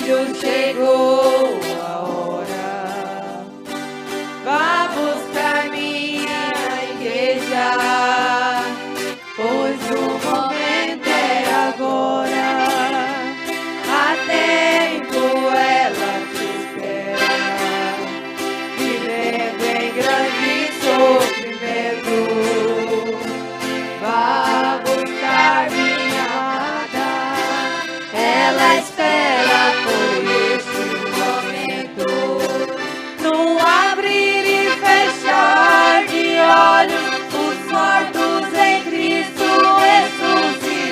filho, chegou a hora. Vá buscar minha igreja, pois o momento é agora. Há tempo ela te espera, vivendo em grande sofrimento. Vá buscar minha amada, ela espera por este momento. No abrir e fechar de olhos, os mortos em Cristo ressuscitarão.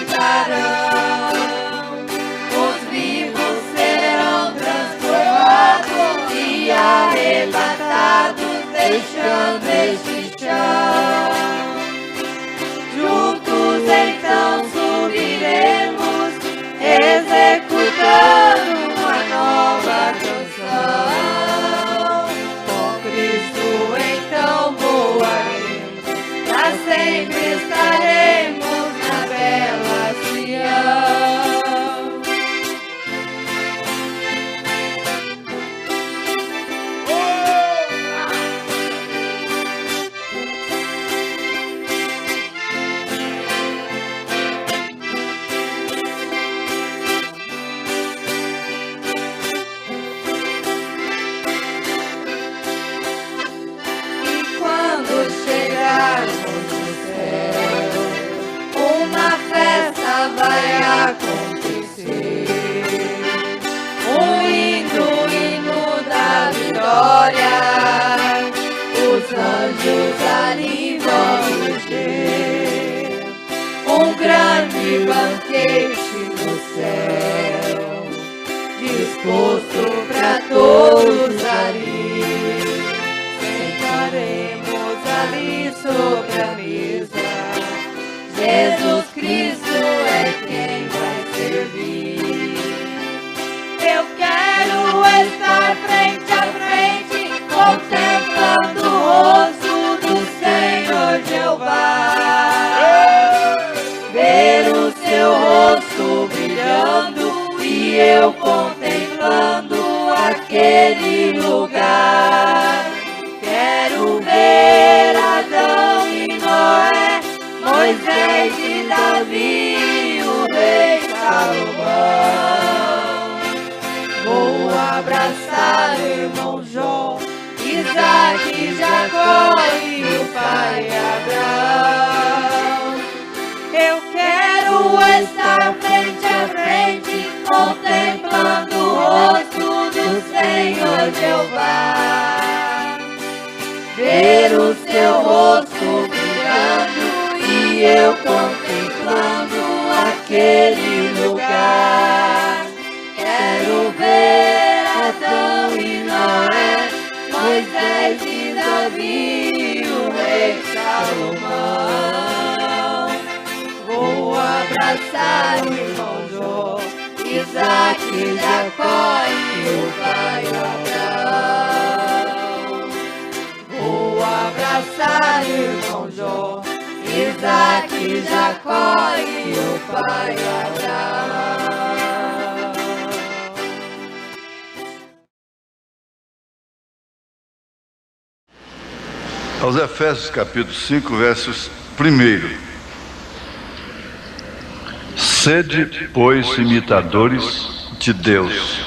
Os vivos serão transformados e arrebatados, deixando este chão. Juntos então subiremos, executando uma nova canção. Com Cristo então voaremos, pra sempre estaremos na bela Sião. Vai acontecer o hino da vitória. Os anjos ali vão viver um grande banquete no céu, disposto para todos ali. Sentaremos ali sobre a mesa, Jesus Cristo é quem vai servir. Eu quero estar frente a frente, contemplando o rosto do Senhor Jeová. Ver o seu rosto brilhando e eu contemplando aquele lugar. Quero ver Adão e Noé, Moisés e Davi, o rei Salomão. Vou abraçar o irmão Jó, Isaac, Jacó e o pai Abraão. Eu quero estar frente a frente, contemplando o rosto do Senhor Jeová. Ver o seu rosto brilhando e eu contemplando aquele lugar. Quero ver Adão e Noé, Moisés e Davi, o rei Salomão. Vou abraçar o irmão Jó, Isaac, Jacó e o pai Abraão. Vou abraçar o irmão Jó, Isaac, Jacó e o pai Abraão. Aos Efésios capítulo 5, versos 1. Sede, pois, imitadores de Deus,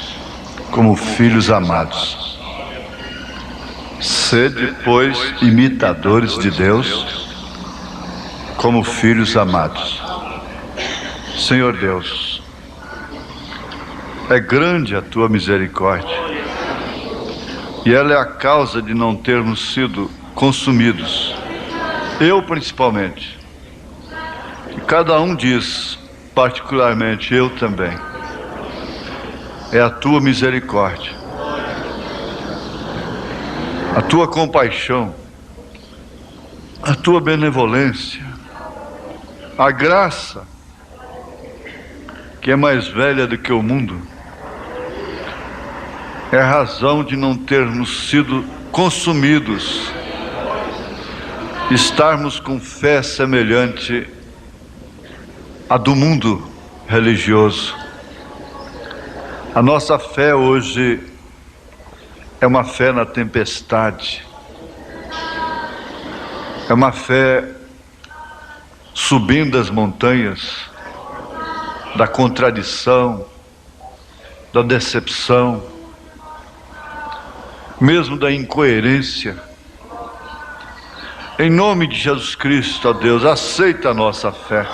como filhos amados. Sede, pois, imitadores de Deus, como filhos amados. Senhor Deus, é grande a tua misericórdia, e ela é a causa de não termos sido consumidos, eu principalmente, e cada um diz, particularmente eu também. É a tua misericórdia, a tua compaixão, a tua benevolência, a graça, que é mais velha do que o mundo, é a razão de não termos sido consumidos, estarmos com fé semelhante à do mundo religioso. A nossa fé hoje é uma fé na tempestade, é uma fé subindo as montanhas da contradição, da decepção, mesmo da incoerência. Em nome de Jesus Cristo, ó Deus, aceita a nossa fé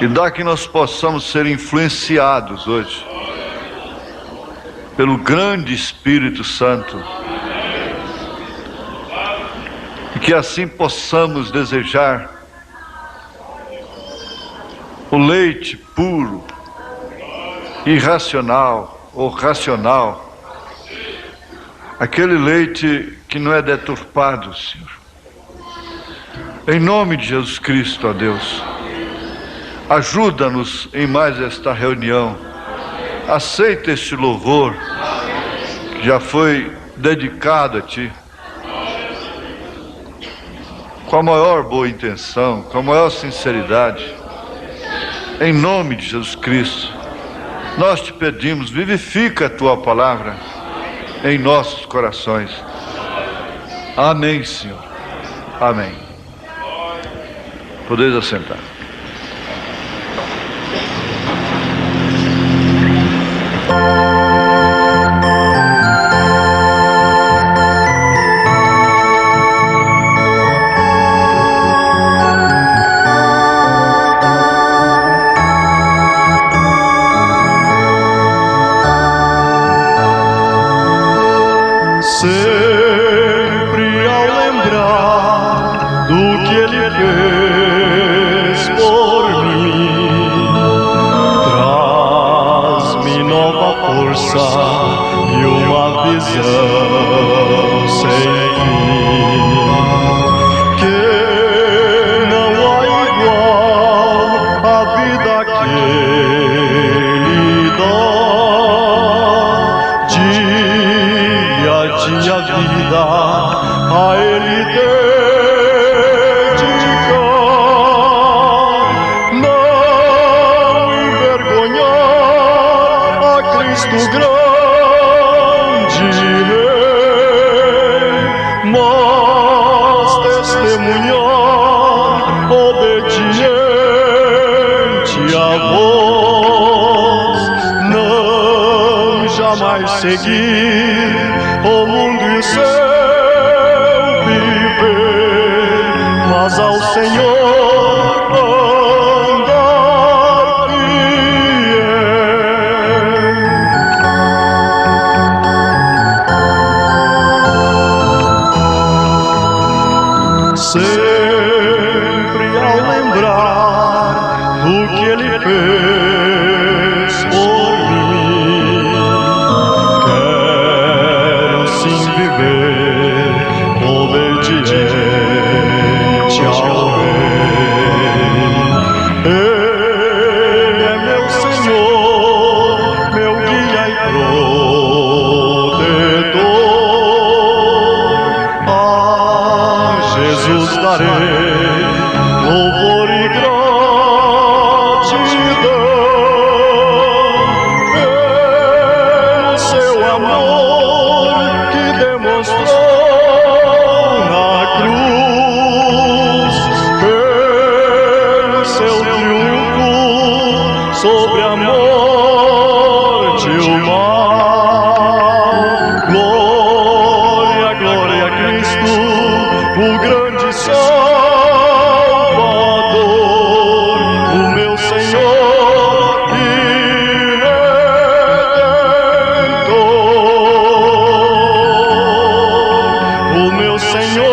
e dá que nós possamos ser influenciados hoje pelo grande Espírito Santo e que assim possamos desejar o leite puro, irracional ou racional, aquele leite que não é deturpado, Senhor. Em nome de Jesus Cristo, ó Deus, ajuda-nos em mais esta reunião. Aceita este louvor que já foi dedicado a Ti, com a maior boa intenção, com a maior sinceridade. Em nome de Jesus Cristo, nós te pedimos, vivifica a Tua palavra em nossos corações. Amém, Senhor. Amém. Podeis assentar. Sempre ao lembrar do que Ele fez por mim, traz-me nova força e uma visão sem fim, que não há igual a vida que Ele dá. Dia a vida a Ele dedicar, não envergonhar a Cristo grande Rei, mas testemunhar obediente a voz, não jamais seguir o mundo e o seu viver, mas ao Senhor andar fiel. Sempre ao lembrar do que Ele fez por mim, viver obediente ao Rei. Ele é meu Senhor, meu guia e protetor. A Jesus darei louvor e gratidão pelo seu amor que demonstrou na cruz, pelo seu triunfo sobre a morte e o mal. Glória, glória a Cristo, o grande Salvador, o meu Senhor e Redentor, o meu Senhor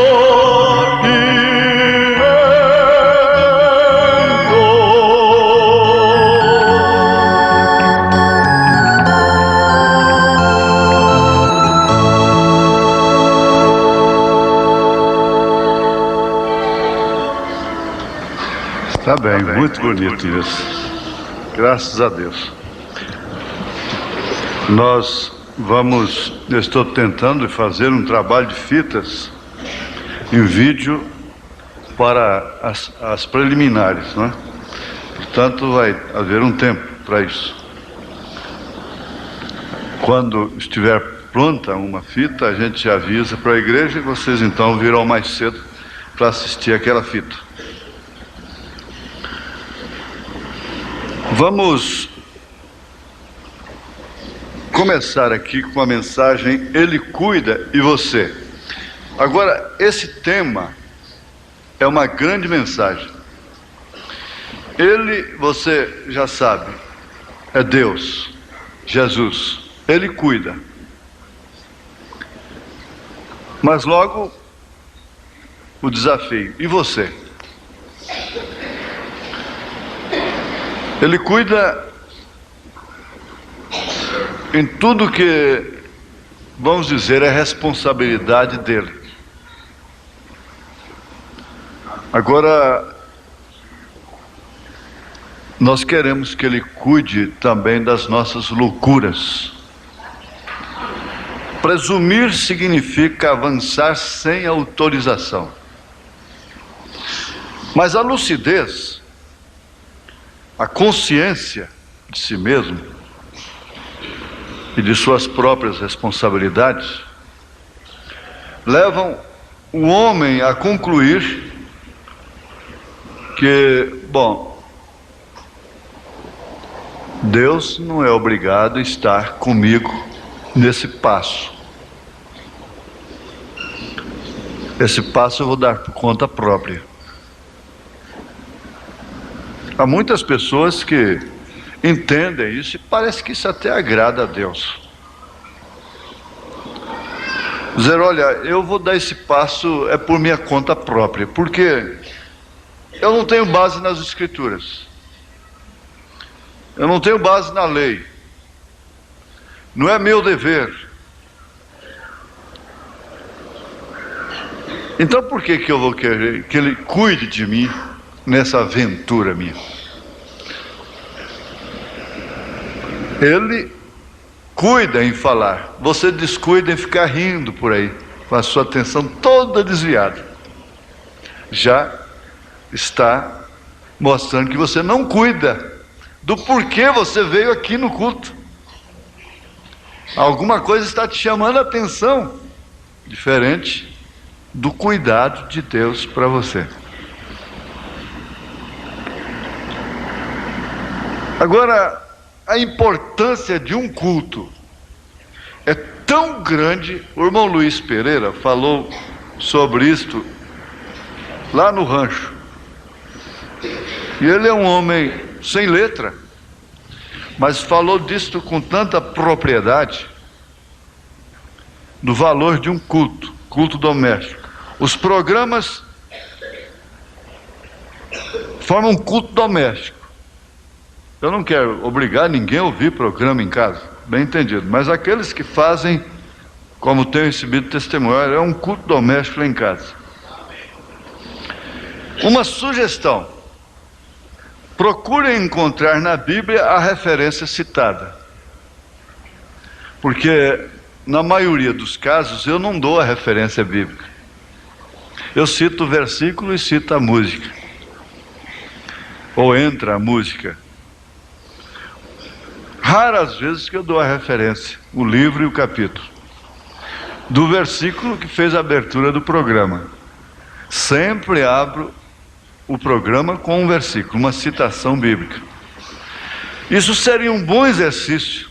e Tá bem, muito bonito isso. Graças a Deus. Eu estou tentando fazer um trabalho de fitas em vídeo para as preliminares, não é? Portanto, vai haver um tempo para isso. Quando estiver pronta uma fita, a gente avisa para a igreja e vocês então virão mais cedo para assistir aquela fita. Vamos começar aqui com a mensagem Ele cuida e você. Agora, esse tema é uma grande mensagem. Ele, você já sabe, é Deus, Jesus. Ele cuida. Mas logo, o desafio. E você? Ele cuida em tudo que, vamos dizer, é responsabilidade dele. Agora, nós queremos que ele cuide também das nossas loucuras. Presumir significa avançar sem autorização. Mas a lucidez, a consciência de si mesmo e de suas próprias responsabilidades, levam o homem a concluir que, bom, Deus não é obrigado a estar comigo nesse passo. Esse passo eu vou dar por conta própria. Há muitas pessoas que entendem isso e parece que isso até agrada a Deus. Dizer, olha, eu vou dar esse passo é por minha conta própria, porque eu não tenho base nas Escrituras. Eu não tenho base na lei. Não é meu dever. Então por que eu vou querer que ele cuide de mim nessa aventura minha? Ele cuida em falar. Você descuida em ficar rindo por aí, com a sua atenção toda desviada. Já está mostrando que você não cuida do porquê você veio aqui no culto. Alguma coisa está te chamando a atenção, diferente do cuidado de Deus para você. Agora, a importância de um culto é tão grande. O irmão Luiz Pereira falou sobre isto lá no rancho. E ele é um homem sem letra, mas falou disto com tanta propriedade, do valor de um culto, culto doméstico. Os programas formam um culto doméstico. Eu não quero obrigar ninguém a ouvir programa em casa, bem entendido, mas aqueles que fazem, como tenho recebido testemunho, é um culto doméstico lá em casa. Uma sugestão: procure encontrar na Bíblia a referência citada, porque na maioria dos casos eu não dou a referência bíblica. Eu cito o versículo e cito a música, ou entra a música. Raras vezes que eu dou a referência, o livro e o capítulo, do versículo que fez a abertura do programa. Sempre abro o programa com um versículo, uma citação bíblica. Isso seria um bom exercício.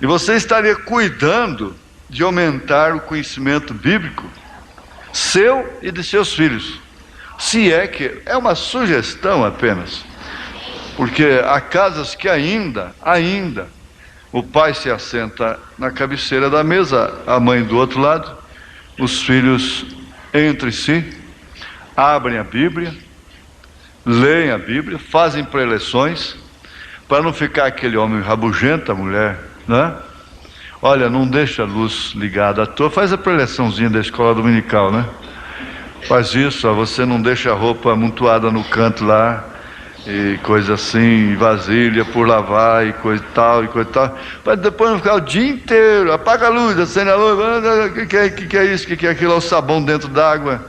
E você estaria cuidando de aumentar o conhecimento bíblico seu e de seus filhos. Se é que é uma sugestão apenas. Porque há casas que ainda, o pai se assenta na cabeceira da mesa, a mãe do outro lado, os filhos entre si, abrem a Bíblia, leem a Bíblia, fazem preleções, para não ficar aquele homem rabugento, a mulher, né? Olha, não deixa a luz ligada à toa, faz a preleçãozinha da escola dominical, né? Faz isso, ó, você não deixa a roupa amontoada no canto lá, e coisa assim, vasilha por lavar, e coisa e tal, para depois não ficar o dia inteiro, apaga a luz, acende a luz, o que é isso, o que é aquilo, é o sabão dentro d'água,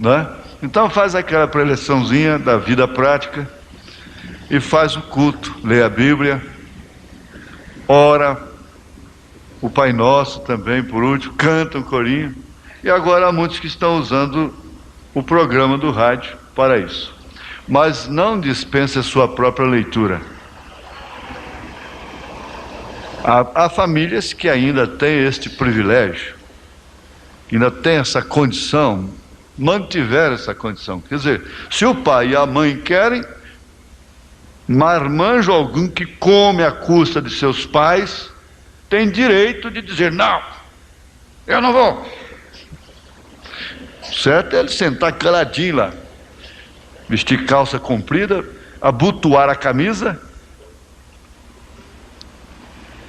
né? Então faz aquela preleçãozinha da vida prática, e faz o culto, lê a Bíblia, ora, o Pai Nosso também, por último, canta um corinho. E agora há muitos que estão usando o programa do rádio para isso. Mas não dispense a sua própria leitura. Há famílias que ainda têm este privilégio, ainda têm essa condição, mantiveram essa condição. Quer dizer, se o pai e a mãe querem, marmanjo algum que come à custa de seus pais tem direito de dizer: não, eu não vou. Certo é ele sentar caladinho lá, vestir calça comprida, abotoar a camisa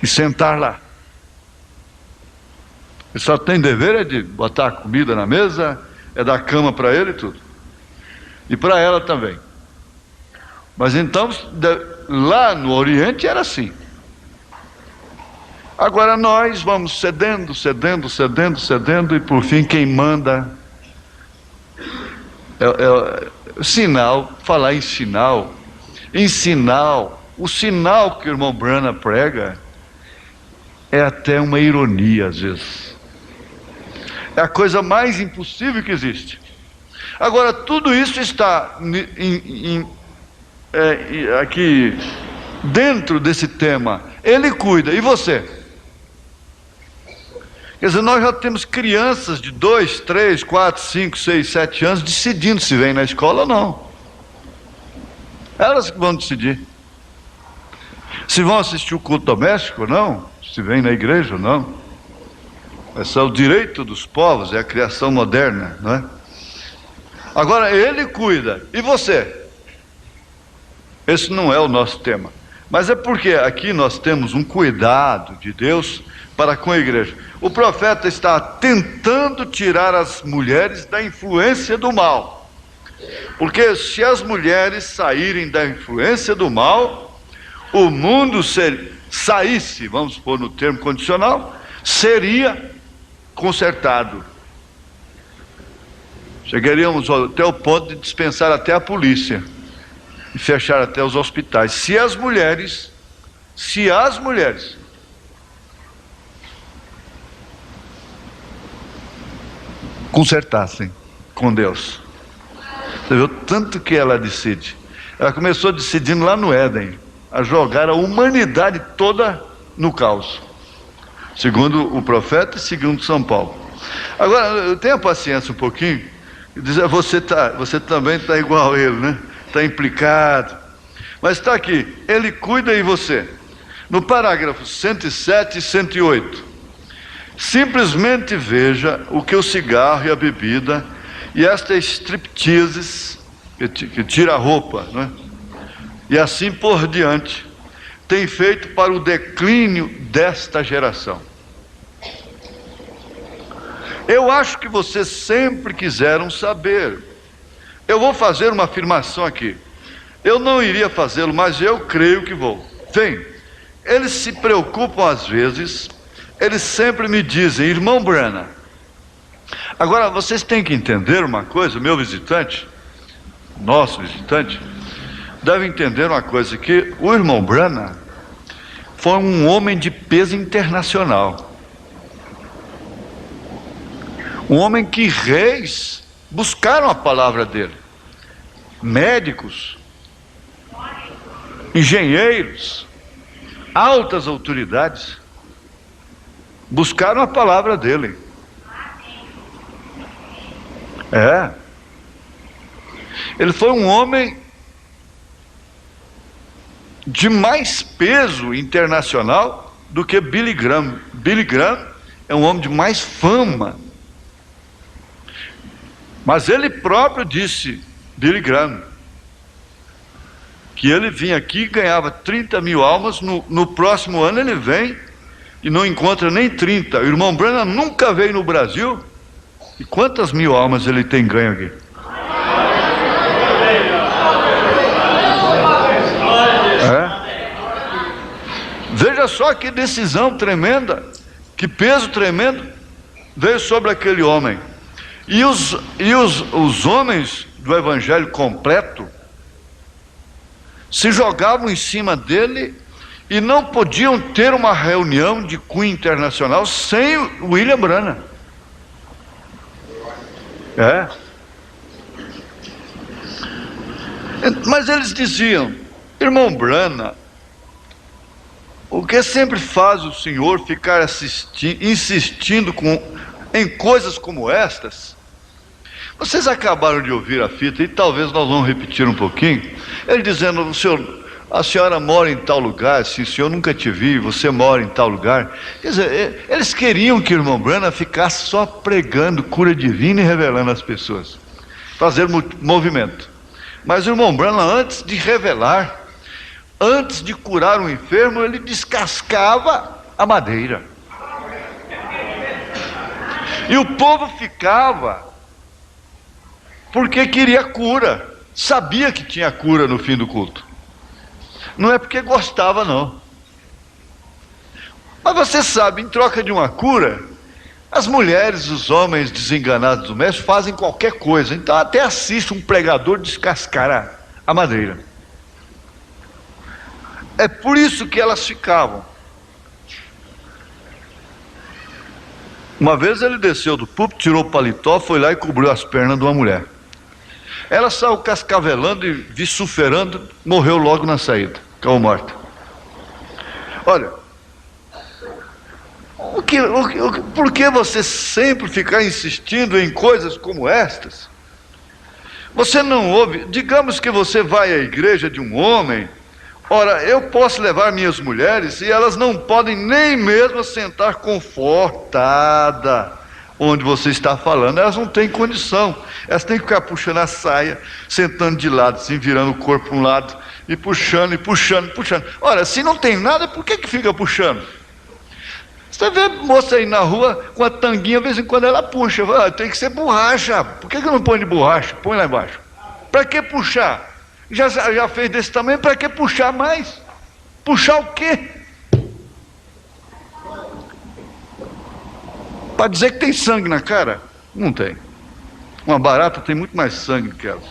e sentar lá. Ele só tem dever é de botar a comida na mesa, é dar cama para ele e tudo. E para ela também. Mas então, lá no Oriente era assim. Agora nós vamos cedendo, e por fim quem manda é sinal, falar em sinal, o sinal que o irmão Branham prega é até uma ironia às vezes. É a coisa mais impossível que existe. Agora tudo isso está aqui dentro desse tema. Ele cuida, e você? Quer dizer, nós já temos crianças de 2, 3, 4, 5, 6, 7 anos decidindo se vêm na escola ou não. Elas que vão decidir se vão assistir o culto doméstico ou não, se vêm na igreja ou não. Esse é o direito dos povos, é a criação moderna, não é? Agora ele cuida, e você? Esse não é o nosso tema, mas é porque aqui nós temos um cuidado de Deus para com a igreja. O profeta está tentando tirar as mulheres da influência do mal, porque se as mulheres saírem da influência do mal, o mundo saísse, vamos pôr no termo condicional, seria consertado. Chegaríamos até o ponto de dispensar até a polícia e fechar até os hospitais, se as mulheres consertassem com Deus. Você viu tanto que ela decide. Ela começou decidindo lá no Éden, a jogar a humanidade toda no caos, segundo o profeta e segundo São Paulo. Agora, tenha paciência um pouquinho e dizer: você também está igual a ele, né? Está implicado. Mas está aqui, ele cuida, e você? No parágrafo 107 e 108. Simplesmente veja o que o cigarro e a bebida e esta striptease, que tira a roupa, não é? E assim por diante, tem feito para o declínio desta geração. Eu acho que vocês sempre quiseram saber. Eu vou fazer uma afirmação aqui. Eu não iria fazê-lo, mas eu creio que vou. Vem, eles se preocupam às vezes. Eles sempre me dizem: irmão Branham. Agora vocês têm que entender uma coisa, meu visitante, nosso visitante, deve entender uma coisa, que o irmão Branham foi um homem de peso internacional. Um homem que reis buscaram a palavra dele. Médicos, engenheiros, altas autoridades buscaram a palavra dele. Ele foi um homem de mais peso internacional do que Billy Graham. Billy Graham é um homem de mais fama. Mas ele próprio disse, Billy Graham, que ele vinha aqui e ganhava 30 mil almas, no próximo ano ele vem e não encontra nem 30. O irmão Branham nunca veio no Brasil. E quantas mil almas ele tem ganho aqui? Veja só que decisão tremenda, que peso tremendo veio sobre aquele homem. E os homens do evangelho completo se jogavam em cima dele E não podiam ter uma reunião de cunho internacional sem William Branham. Mas eles diziam: irmão Branham, o que sempre faz o senhor ficar insistindo em coisas como estas? Vocês acabaram de ouvir a fita, e talvez nós vamos repetir um pouquinho. Ele dizendo: a senhora mora em tal lugar, sim, senhor, nunca te vi, você mora em tal lugar. Quer dizer, eles queriam que o irmão Branham ficasse só pregando cura divina e revelando às pessoas, fazer movimento. Mas o irmão Branham, antes de revelar, antes de curar um enfermo, ele descascava a madeira. E o povo ficava, porque queria cura, sabia que tinha cura no fim do culto. Não é porque gostava, não. Mas você sabe, em troca de uma cura, as mulheres, os homens desenganados do mestre fazem qualquer coisa. Então até assiste um pregador descascar a madeira. É por isso que elas ficavam. Uma vez ele desceu do púlpito, tirou o paletó, foi lá e cobriu as pernas de uma mulher. Ela saiu cascavelando e vociferando, morreu logo na saída, caiu morta. Olha, por que você sempre ficar insistindo em coisas como estas? Você não ouve, digamos que você vai à igreja de um homem. Ora, eu posso levar minhas mulheres e elas não podem nem mesmo sentar confortada onde você está falando. Elas não têm condição. Elas têm que ficar puxando a saia, sentando de lado, assim, virando o corpo para um lado, e puxando, e puxando, puxando. Ora, se não tem nada, por que fica puxando? Você vê moça aí na rua com a tanguinha, de vez em quando ela puxa. Tem que ser borracha. Por que não põe de borracha? Põe lá embaixo. Para que puxar? Já fez desse tamanho, para que puxar mais? Puxar o quê? Para dizer que tem sangue na cara? Não tem. Uma barata tem muito mais sangue que ela.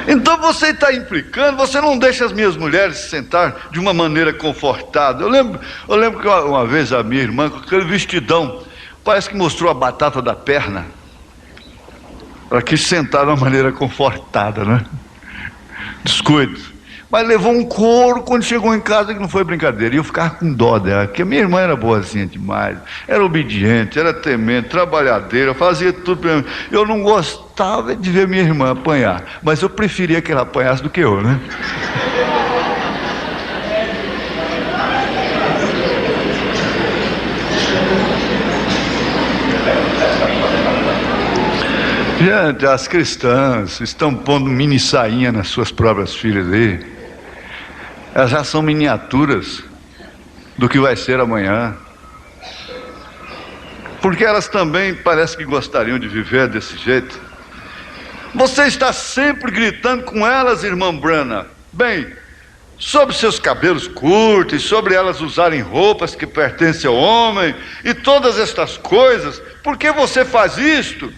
Então você está implicando, você não deixa as minhas mulheres se sentar de uma maneira confortável. Eu lembro que uma vez a minha irmã, com aquele vestidão, parece que mostrou a batata da perna. Ela quis sentar de uma maneira confortada, né? Descuido. Mas levou um couro quando chegou em casa, que não foi brincadeira. E eu ficava com dó dela, porque a minha irmã era boazinha demais, era obediente, era temente, trabalhadeira, fazia tudo para mim. Eu não gostava de ver minha irmã apanhar, mas eu preferia que ela apanhasse do que eu, né? Gente, as cristãs estão pondo mini sainha nas suas próprias filhas aí. Elas já são miniaturas do que vai ser amanhã. Porque elas também parece que gostariam de viver desse jeito. Você está sempre gritando com elas, irmã Branham. Bem, sobre seus cabelos curtos, sobre elas usarem roupas que pertencem ao homem, e todas estas coisas. Por que você faz isto?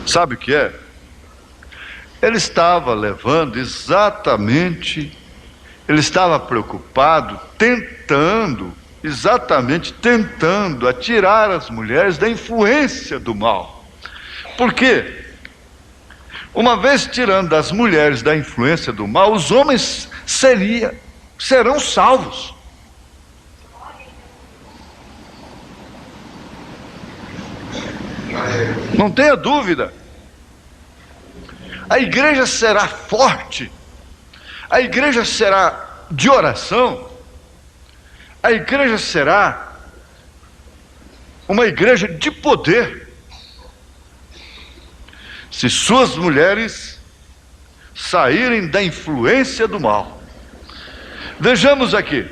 Sabe o que é? Ele estava levando exatamente, ele estava preocupado, tentando atirar as mulheres da influência do mal. Por quê? Uma vez tirando as mulheres da influência do mal, os homens serão salvos. Não tenha dúvida. A igreja será forte, a igreja será de oração, a igreja será uma igreja de poder, se suas mulheres saírem da influência do mal. Vejamos aqui,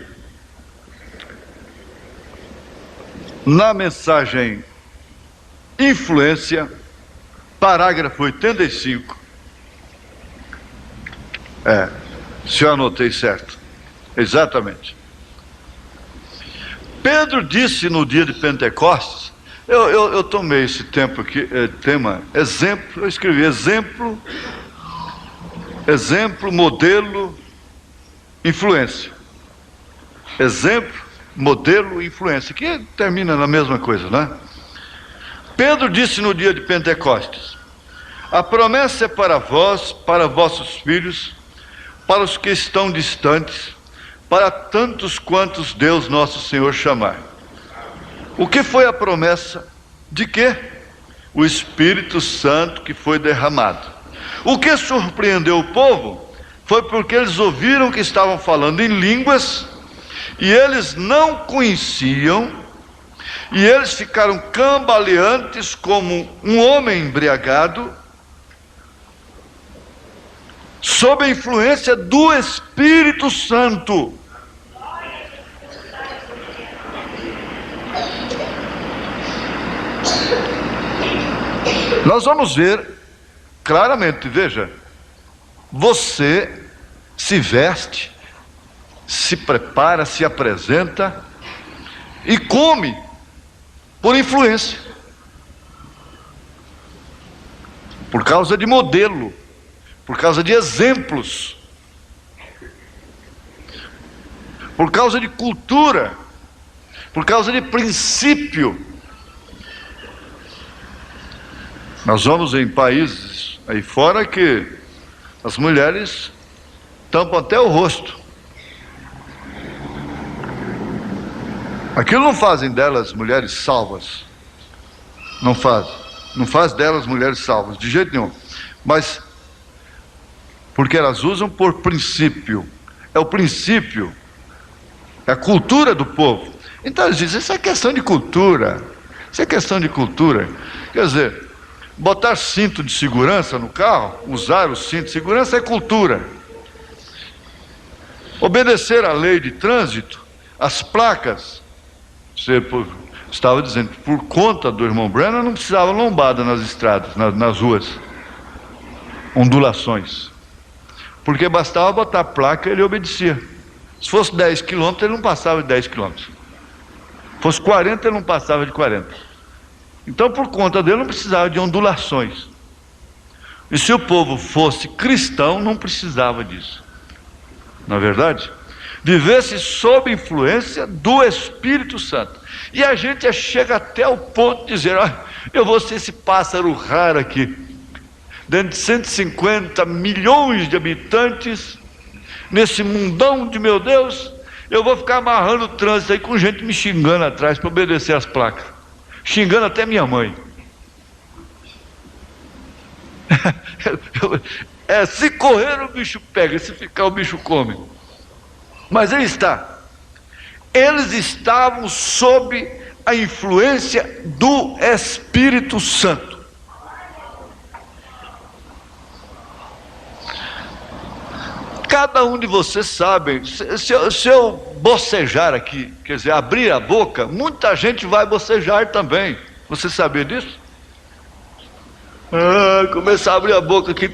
na mensagem Influência, parágrafo 85. Se eu anotei certo. Exatamente. Pedro disse no dia de Pentecostes: Eu tomei esse tempo aqui, tema, exemplo, eu escrevi exemplo, modelo, influência. Exemplo, modelo, influência, que termina na mesma coisa, né? Pedro disse no dia de Pentecostes: a promessa é para vós, para vossos filhos, para os que estão distantes, para tantos quantos Deus nosso Senhor chamar. O que foi a promessa? De quê? O Espírito Santo que foi derramado. O que surpreendeu o povo foi porque eles ouviram que estavam falando em línguas e eles não conheciam, e eles ficaram cambaleantes como um homem embriagado, sob a influência do Espírito Santo. Nós vamos ver claramente, veja, você se veste, se prepara, se apresenta e come por influência, por causa de modelo, por causa de exemplos, por causa de cultura, por causa de princípio. Nós vamos em países aí fora que as mulheres tampam até o rosto. Aquilo não fazem delas mulheres salvas. Não faz delas mulheres salvas, de jeito nenhum. Mas porque elas usam por princípio. É o princípio, é a cultura do povo. Então eles dizem, isso é questão de cultura. Isso é questão de cultura. Quer dizer, botar cinto de segurança no carro, usar o cinto de segurança é cultura. Obedecer à lei de trânsito, as placas, você estava dizendo, por conta do irmão Brennan não precisava lombada nas estradas, nas ruas, ondulações, porque bastava botar a placa e ele obedecia. Se fosse 10 quilômetros, ele não passava de 10 quilômetros. Se fosse 40, ele não passava de 40. Então, por conta dele, não precisava de ondulações. E se o povo fosse cristão, não precisava disso. Não é verdade? Vivesse sob influência do Espírito Santo. E a gente chega até o ponto de dizer, eu vou ser esse pássaro raro aqui, dentro de 150 milhões de habitantes, nesse mundão de meu Deus, eu vou ficar amarrando o trânsito aí com gente me xingando atrás para obedecer as placas. Xingando até minha mãe. Se correr o bicho pega, se ficar o bicho come. Mas aí está. Eles estavam sob a influência do Espírito Santo. Cada um de vocês sabe, se eu bocejar aqui, quer dizer, abrir a boca, muita gente vai bocejar também. Você sabia disso? Começar a abrir a boca aqui,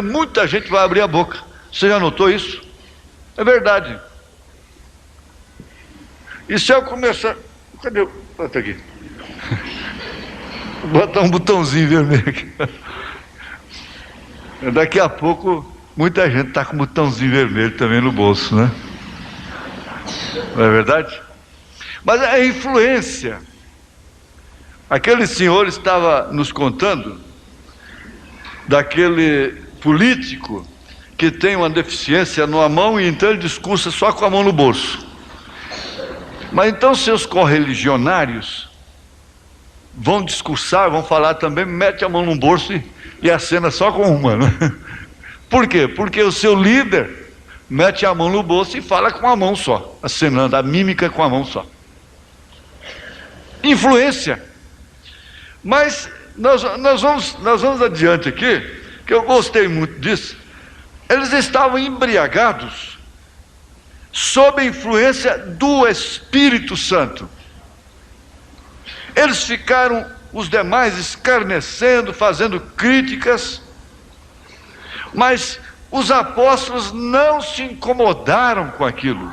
muita gente vai abrir a boca. Você já notou isso? É verdade. E se eu começar... Cadê o... Bota aqui. Vou botar um botãozinho vermelho aqui. Daqui a pouco, muita gente está com um botãozinho vermelho também no bolso, né? Não é verdade? Mas a influência. Aquele senhor estava nos contando daquele político que tem uma deficiência numa mão e então ele discursa só com a mão no bolso. Mas então seus correligionários vão discursar, vão falar também, mete a mão no bolso e acena só com uma, né? Por quê? Porque o seu líder mete a mão no bolso e fala com a mão só, acenando, a mímica com a mão só. Influência. Mas nós vamos adiante aqui, que eu gostei muito disso. Eles estavam embriagados, sob a influência do Espírito Santo. Eles ficaram, os demais, escarnecendo, fazendo críticas, mas os apóstolos não se incomodaram com aquilo.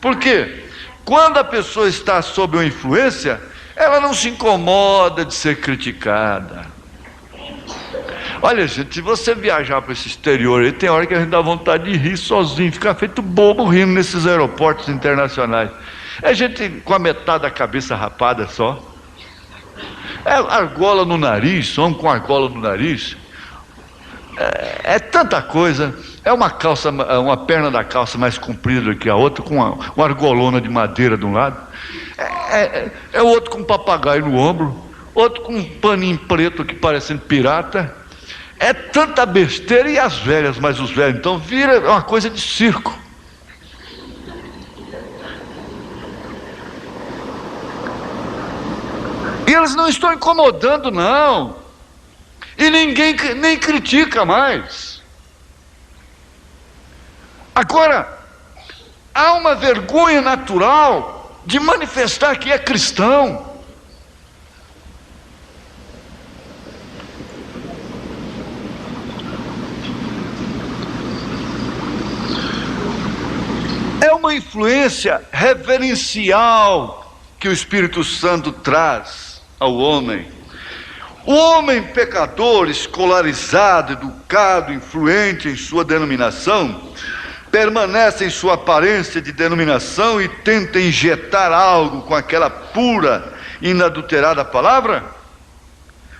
Por quê? Quando a pessoa está sob uma influência, ela não se incomoda de ser criticada. Olha, gente, se você viajar para esse exterior aí, tem hora que a gente dá vontade de rir sozinho, ficar feito bobo rindo nesses aeroportos internacionais. É gente com a metade da cabeça rapada só. É argola no nariz, homem com argola no nariz. É tanta coisa. É uma calça, uma perna da calça mais comprida do que a outra, com uma argolona de madeira de um lado. É outro com um papagaio no ombro, outro com um paninho preto que parecendo pirata. É tanta besteira, e as velhas, mas os velhos então vira uma coisa de circo. E eles não estão incomodando, não. E ninguém nem critica mais. Agora, há uma vergonha natural de manifestar que é cristão. É uma influência reverencial que o Espírito Santo traz ao homem. O homem pecador, escolarizado, educado, influente em sua denominação, permanece em sua aparência de denominação e tenta injetar algo com aquela pura, inadulterada palavra?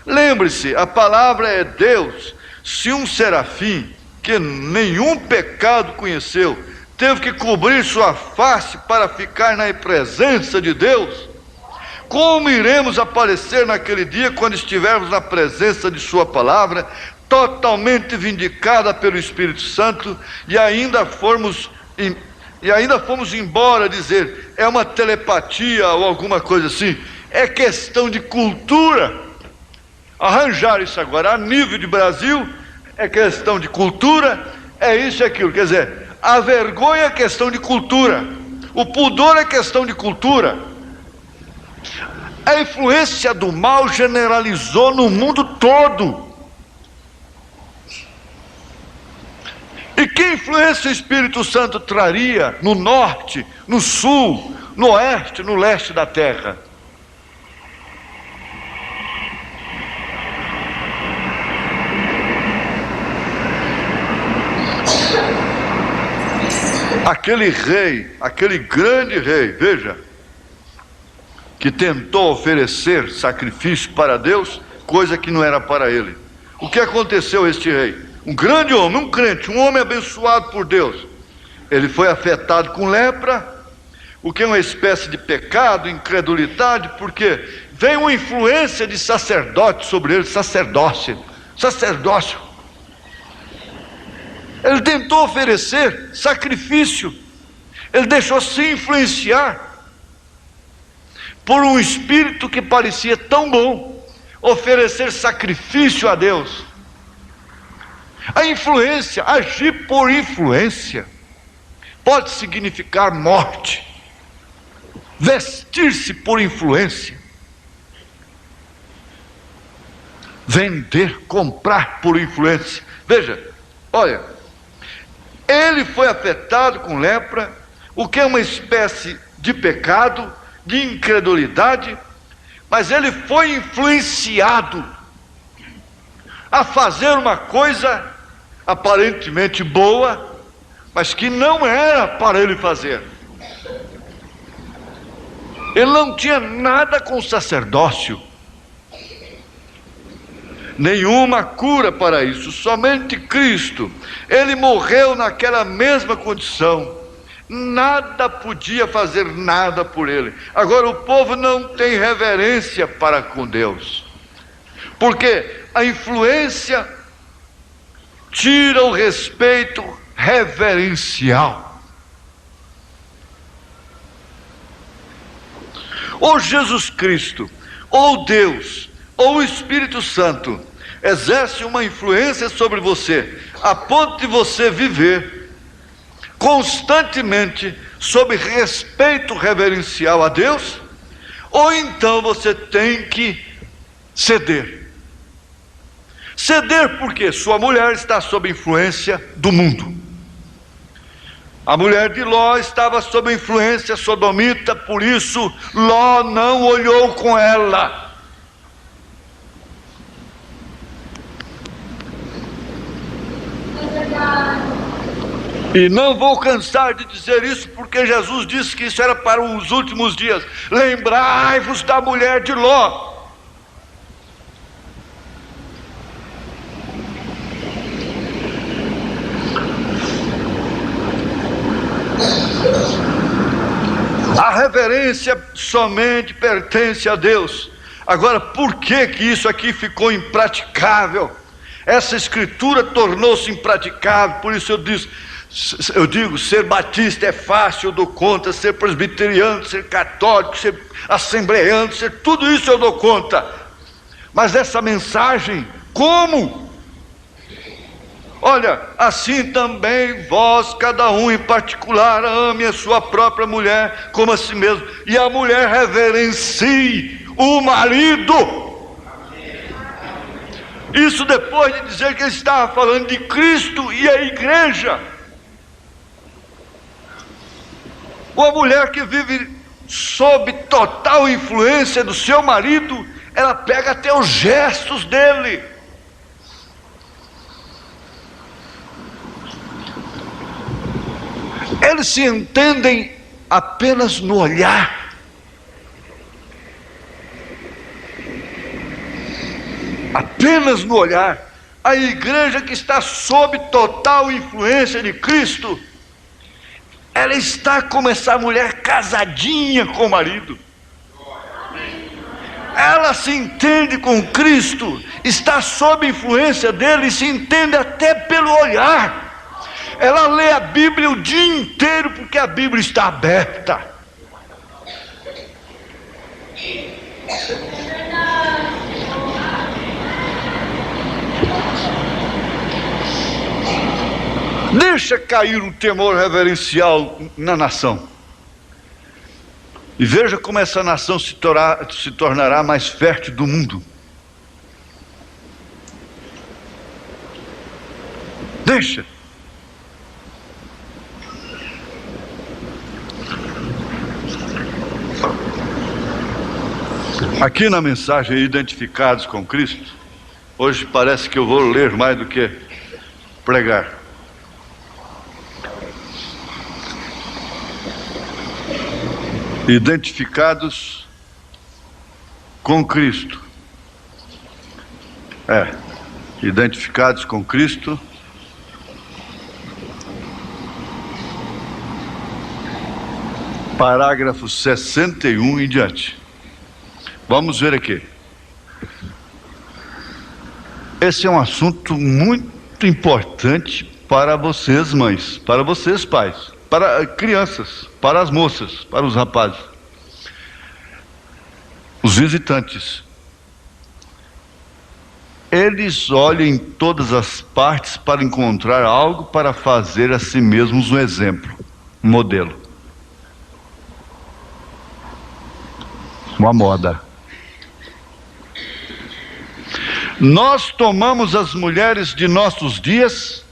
Lembre-se, a palavra é Deus. Se um serafim, que nenhum pecado conheceu, teve que cobrir sua face para ficar na presença de Deus, como iremos aparecer naquele dia quando estivermos na presença de sua palavra, totalmente vindicada pelo Espírito Santo, e ainda fomos embora dizer, é uma telepatia ou alguma coisa assim? É questão de cultura. Arranjar isso agora a nível de Brasil é questão de cultura, é isso e aquilo. Quer dizer, a vergonha é questão de cultura, o pudor é questão de cultura. A influência do mal generalizou no mundo todo. E que influência o Espírito Santo traria no norte, no sul, no oeste, no leste da terra? Aquele rei, aquele grande rei, veja, que tentou oferecer sacrifício para Deus, coisa que não era para ele. O que aconteceu a este rei? Um grande homem, um crente, um homem abençoado por Deus. Ele foi afetado com lepra, o que é uma espécie de pecado, incredulidade, porque vem uma influência de sacerdote sobre ele, sacerdócio. Ele tentou oferecer sacrifício, ele deixou-se influenciar por um espírito que parecia tão bom, oferecer sacrifício a Deus. A influência, agir por influência, pode significar morte. Vestir-se por influência, vender, comprar por influência. Veja, olha, ele foi afetado com lepra, o que é uma espécie de pecado, de incredulidade, mas ele foi influenciado a fazer uma coisa aparentemente boa, mas que não era para ele fazer. Ele não tinha nada com o sacerdócio, nenhuma cura para isso, somente Cristo. Ele morreu naquela mesma condição, nada podia fazer nada por ele. Agora o povo não tem reverência para com Deus, porque a influência tira o respeito reverencial. Ou Jesus Cristo, ou Deus, ou o Espírito Santo exerce uma influência sobre você, a ponto de você viver constantemente sob respeito reverencial a Deus, ou então você tem que ceder. Ceder porque sua mulher está sob influência do mundo. A mulher de Ló estava sob influência sodomita, por isso Ló não olhou com ela. E não vou cansar de dizer isso, porque Jesus disse que isso era para os últimos dias. Lembrai-vos da mulher de Ló. A reverência somente pertence a Deus. Agora, por que isso aqui ficou impraticável? Essa escritura tornou-se impraticável, por isso eu digo, ser batista é fácil, eu dou conta, ser presbiteriano, ser católico, ser assembleano, ser tudo isso eu dou conta. Mas essa mensagem, como? Olha, assim também vós, cada um em particular, ame a sua própria mulher como a si mesmo, e a mulher reverencie o marido. Isso depois de dizer que ele estava falando de Cristo e a igreja. Uma mulher que vive sob total influência do seu marido, ela pega até os gestos dele. Eles se entendem apenas no olhar. Apenas no olhar. A igreja que está sob total influência de Cristo, ela está como essa mulher casadinha com o marido. Ela se entende com Cristo, está sob influência dele e se entende até pelo olhar. Ela lê a Bíblia o dia inteiro porque a Bíblia está aberta. Deixa cair o temor reverencial na nação. E veja como essa nação se tornará mais fértil do mundo. Deixa. Aqui na mensagem Identificados com Cristo, hoje parece que eu vou ler mais do que pregar. Identificados com Cristo. Identificados com Cristo. Parágrafo 61 em diante. Vamos ver aqui. Esse é um assunto muito importante para vocês, mães, para vocês, pais, para crianças, para as moças, para os rapazes, os visitantes. Eles olham em todas as partes para encontrar algo para fazer a si mesmos um exemplo, um modelo, uma moda. Nós tomamos as mulheres de nossos dias,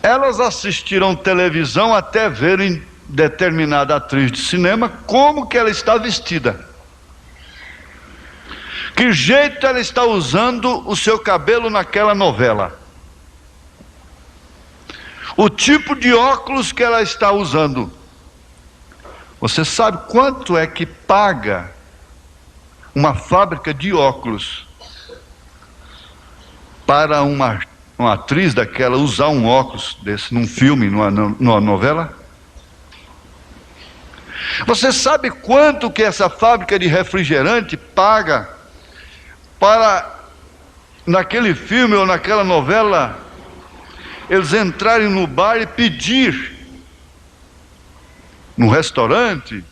elas assistirão televisão até verem determinada atriz de cinema como que ela está vestida, que jeito ela está usando o seu cabelo naquela novela, o tipo de óculos que ela está usando. Você sabe quanto é que paga uma fábrica de óculos para uma atriz daquela usar um óculos desse num filme, numa novela? Você sabe quanto que essa fábrica de refrigerante paga para, naquele filme ou naquela novela, eles entrarem no bar e pedir, num restaurante,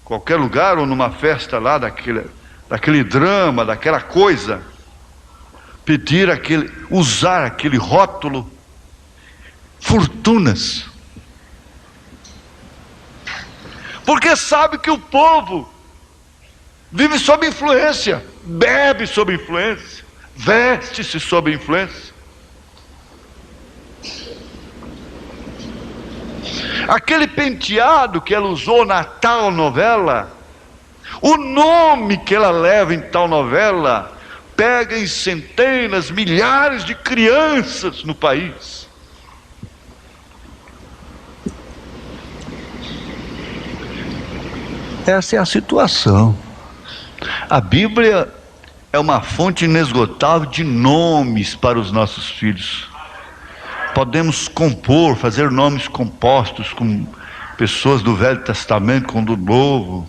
qualquer lugar, ou numa festa lá daquele drama, daquela coisa, usar aquele rótulo, fortunas, porque sabe que o povo vive sob influência, bebe sob influência, veste-se sob influência. Aquele penteado que ela usou na tal novela, o nome que ela leva em tal novela, pega em centenas, milhares de crianças no país. Essa é a situação. A Bíblia é uma fonte inesgotável de nomes para os nossos filhos. Podemos compor, fazer nomes compostos com pessoas do Velho Testamento, com do Novo.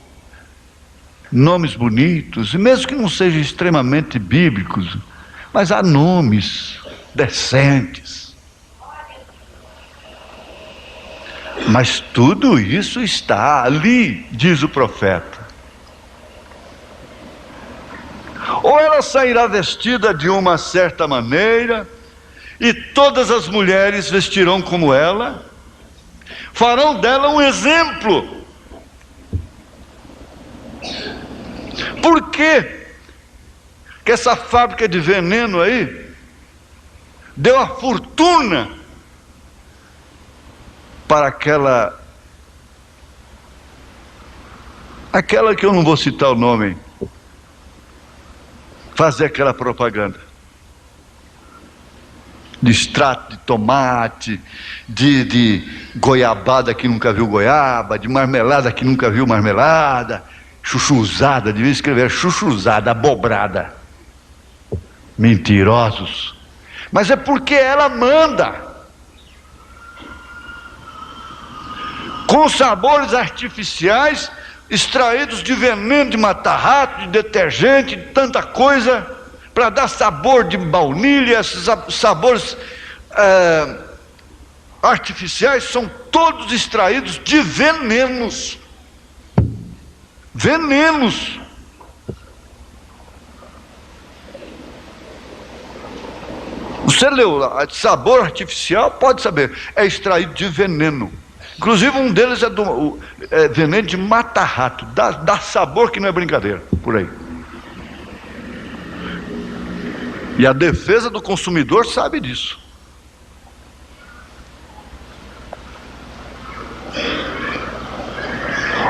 Nomes bonitos, e mesmo que não sejam extremamente bíblicos, mas há nomes decentes. Mas tudo isso está ali, diz o profeta. Ou ela sairá vestida de uma certa maneira, e todas as mulheres vestirão como ela, farão dela um exemplo. Por que essa fábrica de veneno aí deu a fortuna para aquela que eu não vou citar o nome, fazer aquela propaganda de extrato de tomate, de goiabada que nunca viu goiaba, de marmelada que nunca viu marmelada, chuchuzada, devia escrever chuchuzada, abobrada. Mentirosos. Mas é porque ela manda, com sabores artificiais, extraídos de veneno de matar-rato, de detergente, de tanta coisa, para dar sabor de baunilha. Esses sabores artificiais são todos extraídos de venenos. Venenos. Você leu lá, sabor artificial, pode saber, é extraído de veneno. Inclusive um deles é veneno de mata-rato, dá sabor que não é brincadeira, por aí. E a defesa do consumidor sabe disso.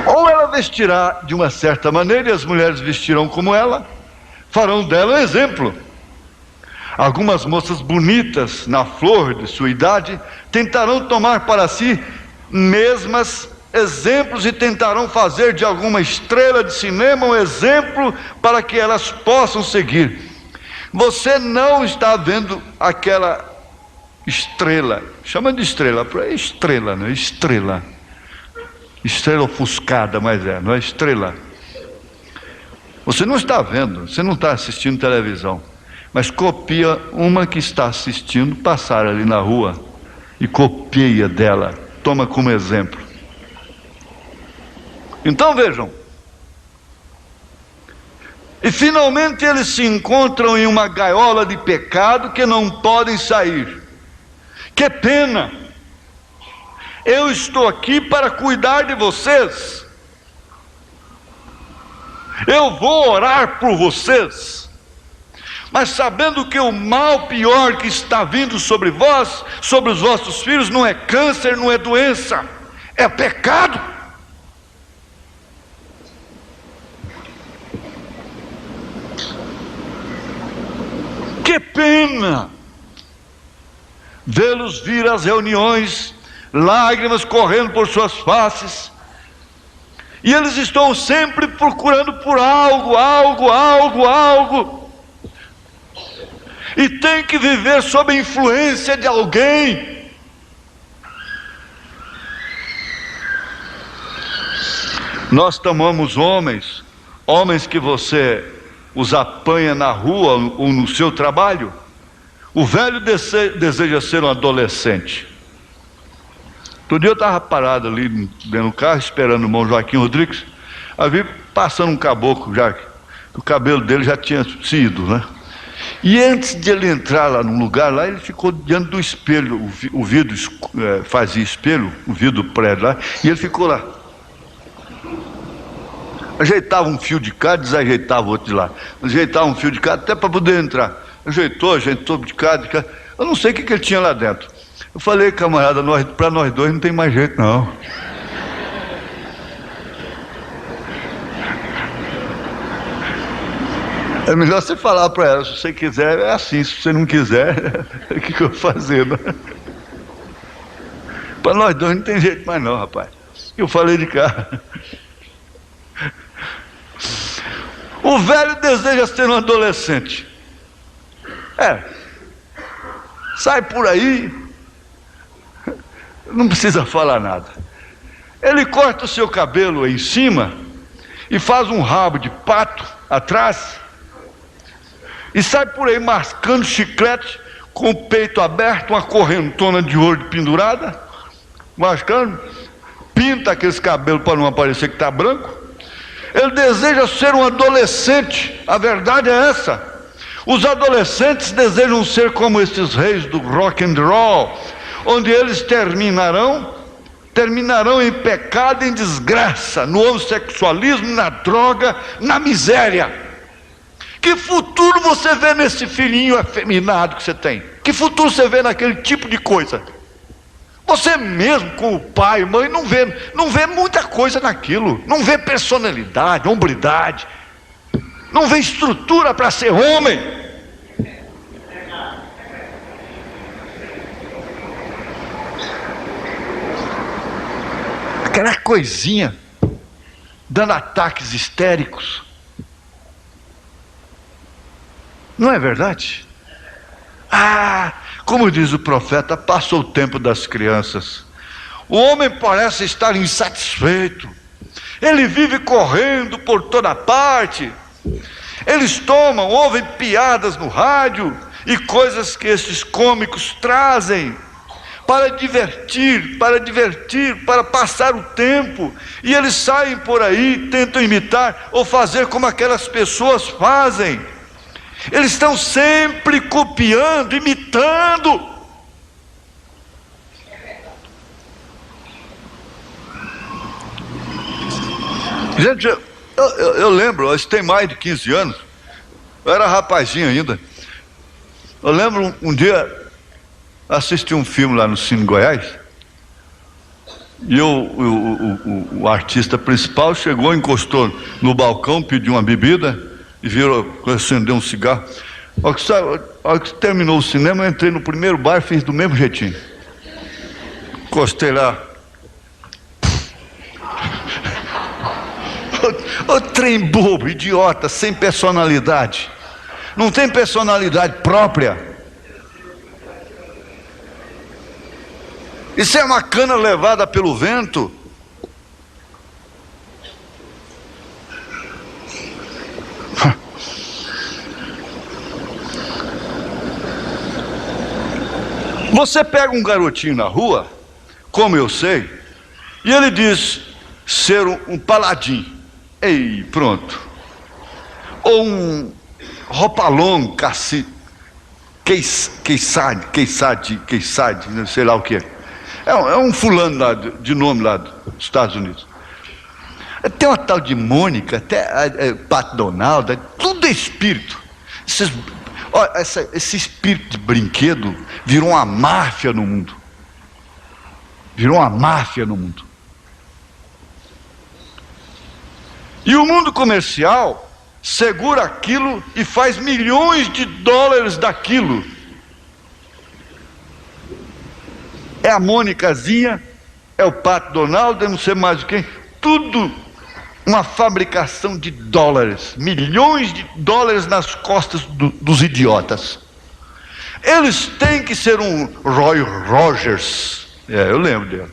Ou ela vestirá de uma certa maneira, e as mulheres vestirão como ela, farão dela um exemplo. Algumas moças bonitas, na flor de sua idade, tentarão tomar para si mesmas exemplos e tentarão fazer de alguma estrela de cinema um exemplo para que elas possam seguir. Você não está vendo aquela estrela, chama de estrela, é estrela, não é estrela. Estrela ofuscada, mas não é estrela. Você não está vendo, você não está assistindo televisão, mas copia uma que está assistindo passar ali na rua e copia dela, toma como exemplo. Então vejam, e finalmente eles se encontram em uma gaiola de pecado que não podem sair. Que pena! Eu estou aqui para cuidar de vocês. Eu vou orar por vocês. Mas sabendo que o mal pior que está vindo sobre vós, sobre os vossos filhos, não é câncer, não é doença, é pecado. Que pena vê-los vir às reuniões, lágrimas correndo por suas faces, e eles estão sempre procurando por algo, e tem que viver sob a influência de alguém. Nós tomamos homens que você os apanha na rua ou no seu trabalho. O velho deseja ser um adolescente. Outro dia eu estava parado ali dentro do carro, esperando o irmão Joaquim Rodrigues. Aí vi passando um caboclo já, o cabelo dele já tinha sido, né? E antes de ele entrar lá num lugar lá, ele ficou diante do espelho, o vidro fazia espelho, o vidro do prédio lá, e ele ficou lá. Ajeitava um fio de cá, desajeitava o outro de lá. Ajeitava um fio de cá até para poder entrar. Ajeitou de cá, de cá. Eu não sei o que ele tinha lá dentro. Eu falei, camarada, para nós dois não tem mais jeito não. É melhor você falar para ela, se você quiser é assim, se você não quiser, o que eu vou fazer? Para nós dois não tem jeito mais não, rapaz. Eu falei de cá. O velho deseja ser um adolescente. Sai por aí, não precisa falar nada. Ele corta o seu cabelo em cima e faz um rabo de pato atrás e sai por aí mascando chiclete com o peito aberto, uma correntona de ouro pendurada, mascando, pinta aqueles cabelos para não aparecer que está branco. Ele deseja ser um adolescente, a verdade é essa. Os adolescentes desejam ser como esses reis do rock and roll, onde eles terminarão em pecado, em desgraça, no homossexualismo, na droga, na miséria. Que futuro você vê nesse filhinho afeminado que você tem? Que futuro você vê naquele tipo de coisa? Você mesmo, com o pai e mãe, não vê muita coisa naquilo. Não vê personalidade, hombridade. Não vê estrutura para ser homem. Aquela coisinha dando ataques histéricos. Não é verdade? Como diz o profeta, passou o tempo das crianças. O homem parece estar insatisfeito. Ele vive correndo por toda parte. Eles ouvem piadas no rádio e coisas que esses cômicos trazem para divertir, para passar o tempo. E eles saem por aí, tentam imitar ou fazer como aquelas pessoas fazem. Eles estão sempre copiando, imitando. Gente, eu lembro, isso tem mais de 15 anos. Eu era rapazinho ainda. Eu lembro um dia assisti um filme lá no Cine Goiás. E o artista principal chegou, encostou no balcão, pediu uma bebida e virou, acendeu um cigarro. A hora que terminou o cinema, eu entrei no primeiro bar e fiz do mesmo jeitinho. Encostei lá. O trem bobo, idiota, sem personalidade. Não tem personalidade própria. Isso é uma cana levada pelo vento. Você pega um garotinho na rua, como eu sei, e ele diz ser um paladim. Ei, pronto. Ou um ropalong, Queissade, sei lá o que é. É um fulano lá, de nome lá dos Estados Unidos. Tem uma tal de Mônica, até Pat Donald, tudo é espírito. Esse espírito de brinquedo virou uma máfia no mundo. Virou uma máfia no mundo. E o mundo comercial segura aquilo e faz milhões de dólares daquilo. É a Mônicazinha, é o Pat Donald, eu não sei mais de quem. Tudo uma fabricação de dólares, milhões de dólares nas costas dos idiotas. Eles têm que ser um Roy Rogers, eu lembro dele,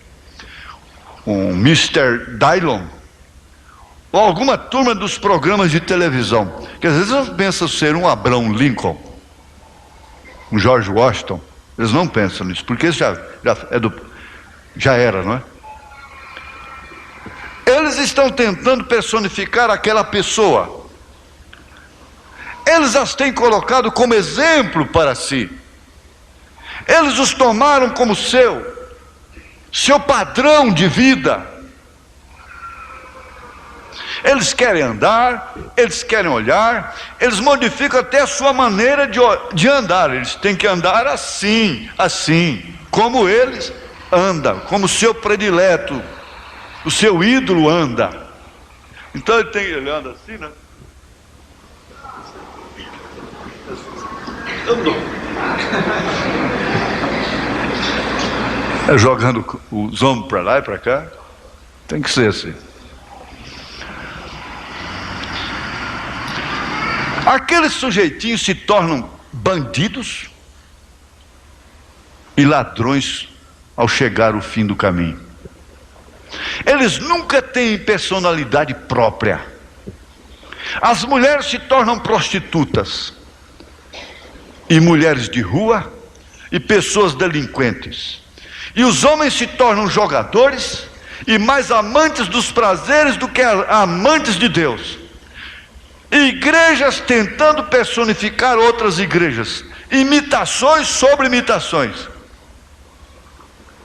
um Mr. Dillon, ou alguma turma dos programas de televisão, que às vezes eles pensam ser um Abraham Lincoln, um George Washington. Eles não pensam nisso, porque isso já era, não é? Eles estão tentando personificar aquela pessoa. Eles as têm colocado como exemplo para si. Eles os tomaram como seu padrão de vida. Eles querem andar, eles querem olhar, eles modificam até a sua maneira de andar. Eles têm que andar assim, assim. como eles andam, como o seu predileto, o seu ídolo anda. Então ele anda assim, né? Jogando os ombros para lá e para cá. Tem que ser assim. Aqueles sujeitinhos se tornam bandidos e ladrões ao chegar ao fim do caminho. Eles nunca têm personalidade própria. As mulheres se tornam prostitutas e mulheres de rua e pessoas delinquentes. E os homens se tornam jogadores e mais amantes dos prazeres do que amantes de Deus. Igrejas tentando personificar outras igrejas, imitações sobre imitações.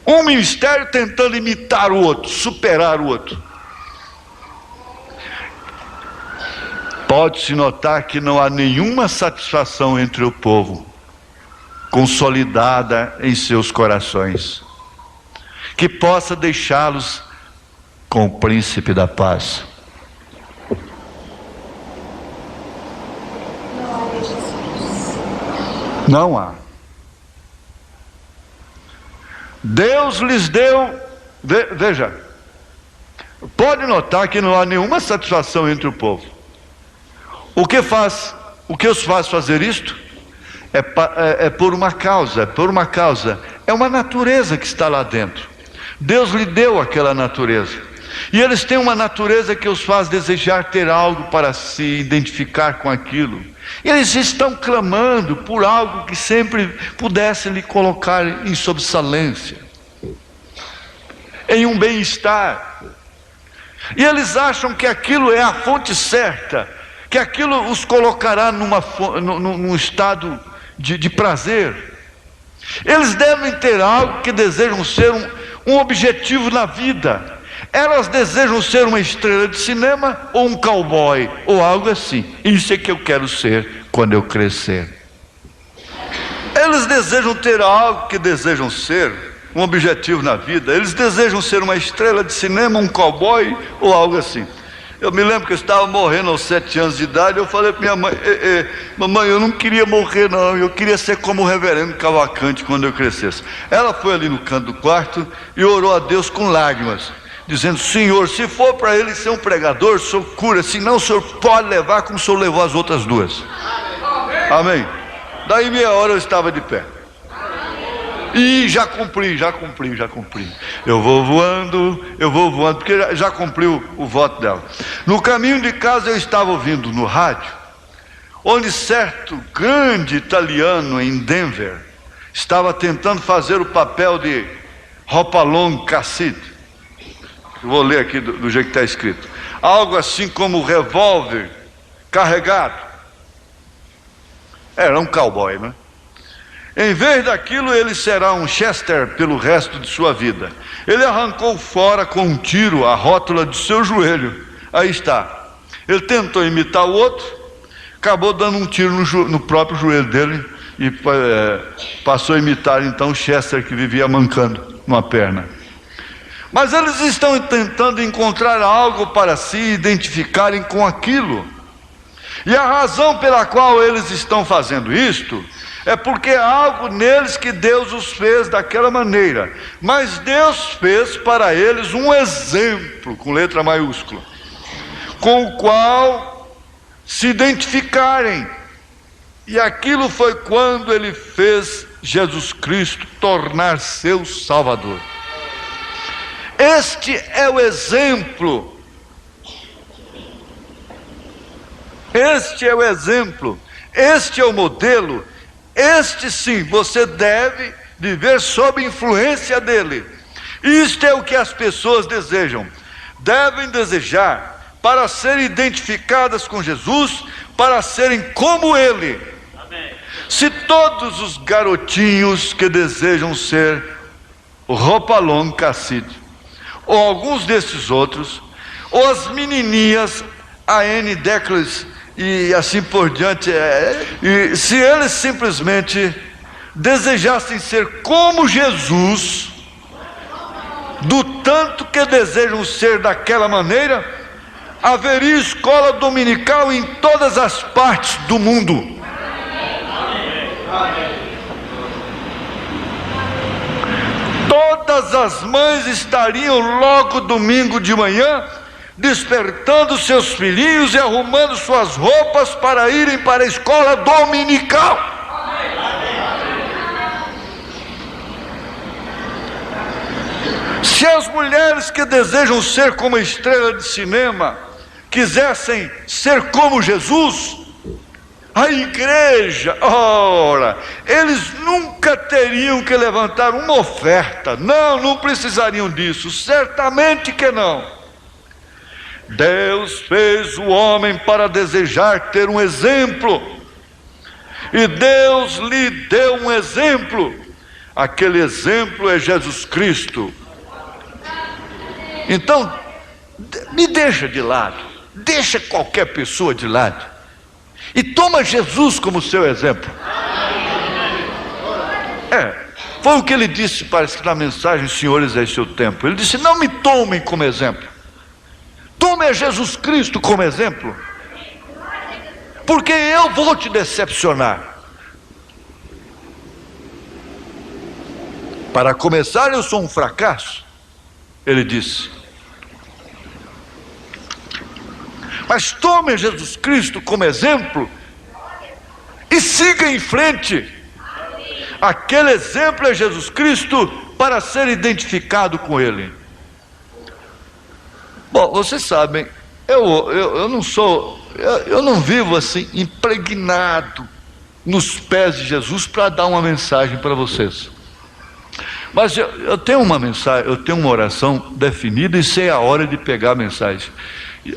Um ministério tentando imitar o outro, superar o outro. Pode-se notar que não há nenhuma satisfação entre o povo, consolidada em seus corações, que possa deixá-los com o príncipe da paz. Não há. Deus lhes deu, veja, pode notar que não há nenhuma satisfação entre o povo. O que os faz fazer isto? É por uma causa, é uma natureza que está lá dentro. Deus lhe deu aquela natureza. E eles têm uma natureza que os faz desejar ter algo para se identificar com aquilo. Eles estão clamando por algo que sempre pudesse lhe colocar em sobressalência, em um bem-estar. E eles acham que aquilo é a fonte certa, que aquilo os colocará num estado de prazer. Eles devem ter algo que desejam ser um objetivo na vida. Elas desejam ser uma estrela de cinema ou um cowboy ou algo assim. Isso é que eu quero ser quando eu crescer. Eles desejam ter algo que desejam ser, um objetivo na vida. Eles desejam ser uma estrela de cinema, um cowboy ou algo assim. Eu me lembro que eu estava morrendo aos 7 anos de idade. Eu falei para minha mãe: mamãe, eu não queria morrer não, eu queria ser como o reverendo Cavalcante quando eu crescesse. Ela foi ali no canto do quarto e orou a Deus com lágrimas, dizendo: Senhor, se for para ele ser um pregador, o Senhor cura, senão o Senhor pode levar como o Senhor levou as outras duas. Amém. Daí meia hora eu estava de pé. E já cumpri. Eu vou voando, porque já cumpriu o voto dela. No caminho de casa eu estava ouvindo no rádio, onde certo grande italiano em Denver estava tentando fazer o papel de Hopalong Casside. Eu vou ler aqui do jeito que está escrito. Algo assim como revólver carregado. Era um cowboy, né? Em vez daquilo, ele será um Chester pelo resto de sua vida. Ele arrancou fora com um tiro a rótula de seu joelho. Aí está. Ele tentou imitar o outro, acabou dando um tiro no próprio joelho dele e passou a imitar então o Chester, que vivia mancando uma perna. Mas eles estão tentando encontrar algo para se identificarem com aquilo. E a razão pela qual eles estão fazendo isto é porque há algo neles que Deus os fez daquela maneira. Mas Deus fez para eles um exemplo, com letra maiúscula, com o qual se identificarem. E aquilo foi quando Ele fez Jesus Cristo tornar seu Salvador. Este é o exemplo. Este é o exemplo. Este é o modelo. Este sim, você deve viver sob influência dele. Isto é o que as pessoas desejam. Devem desejar para serem identificadas com Jesus, para serem como ele. Amém. Se todos os garotinhos que desejam ser o Hopalong Casside, ou alguns desses outros, ou as menininhas, a Anne Declan e assim por diante, e se eles simplesmente desejassem ser como Jesus, do tanto que desejam ser daquela maneira, haveria escola dominical em todas as partes do mundo. Todas as mães estariam logo domingo de manhã despertando seus filhinhos e arrumando suas roupas para irem para a escola dominical. Se as mulheres que desejam ser como estrela de cinema quisessem ser como Jesus, a igreja, ora, eles nunca teriam que levantar uma oferta. Não precisariam disso, certamente que não. Deus fez o homem para desejar ter um exemplo, e Deus lhe deu um exemplo. Aquele exemplo é Jesus Cristo. Então, me deixa de lado, deixa qualquer pessoa de lado e toma Jesus como seu exemplo. Foi o que ele disse, parece que na mensagem Senhores é seu tempo. Ele disse: não me tomem como exemplo, tome a Jesus Cristo como exemplo, porque eu vou te decepcionar. Para começar, eu sou um fracasso, ele disse. Mas tome Jesus Cristo como exemplo e siga em frente. Aquele exemplo é Jesus Cristo para ser identificado com Ele. Bom, vocês sabem, eu não vivo assim impregnado nos pés de Jesus para dar uma mensagem para vocês. Mas eu tenho uma mensagem, eu tenho uma oração definida e sei a hora de pegar a mensagem.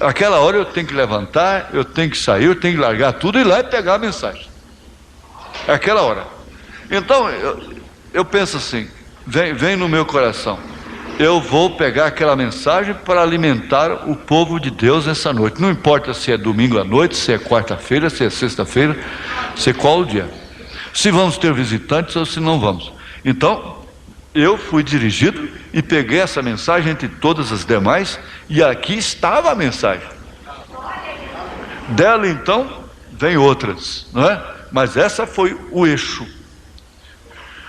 Aquela hora eu tenho que levantar, eu tenho que sair, eu tenho que largar tudo e ir lá e pegar a mensagem. É aquela hora. Então eu penso assim, vem no meu coração, eu vou pegar aquela mensagem para alimentar o povo de Deus nessa noite. Não importa se é domingo à noite, se é quarta-feira, se é sexta-feira, se é qual o dia, se vamos ter visitantes ou se não vamos. Então eu fui dirigido e peguei essa mensagem entre todas as demais, e aqui estava a mensagem. Dela então vem outras, não é? Mas essa foi o eixo.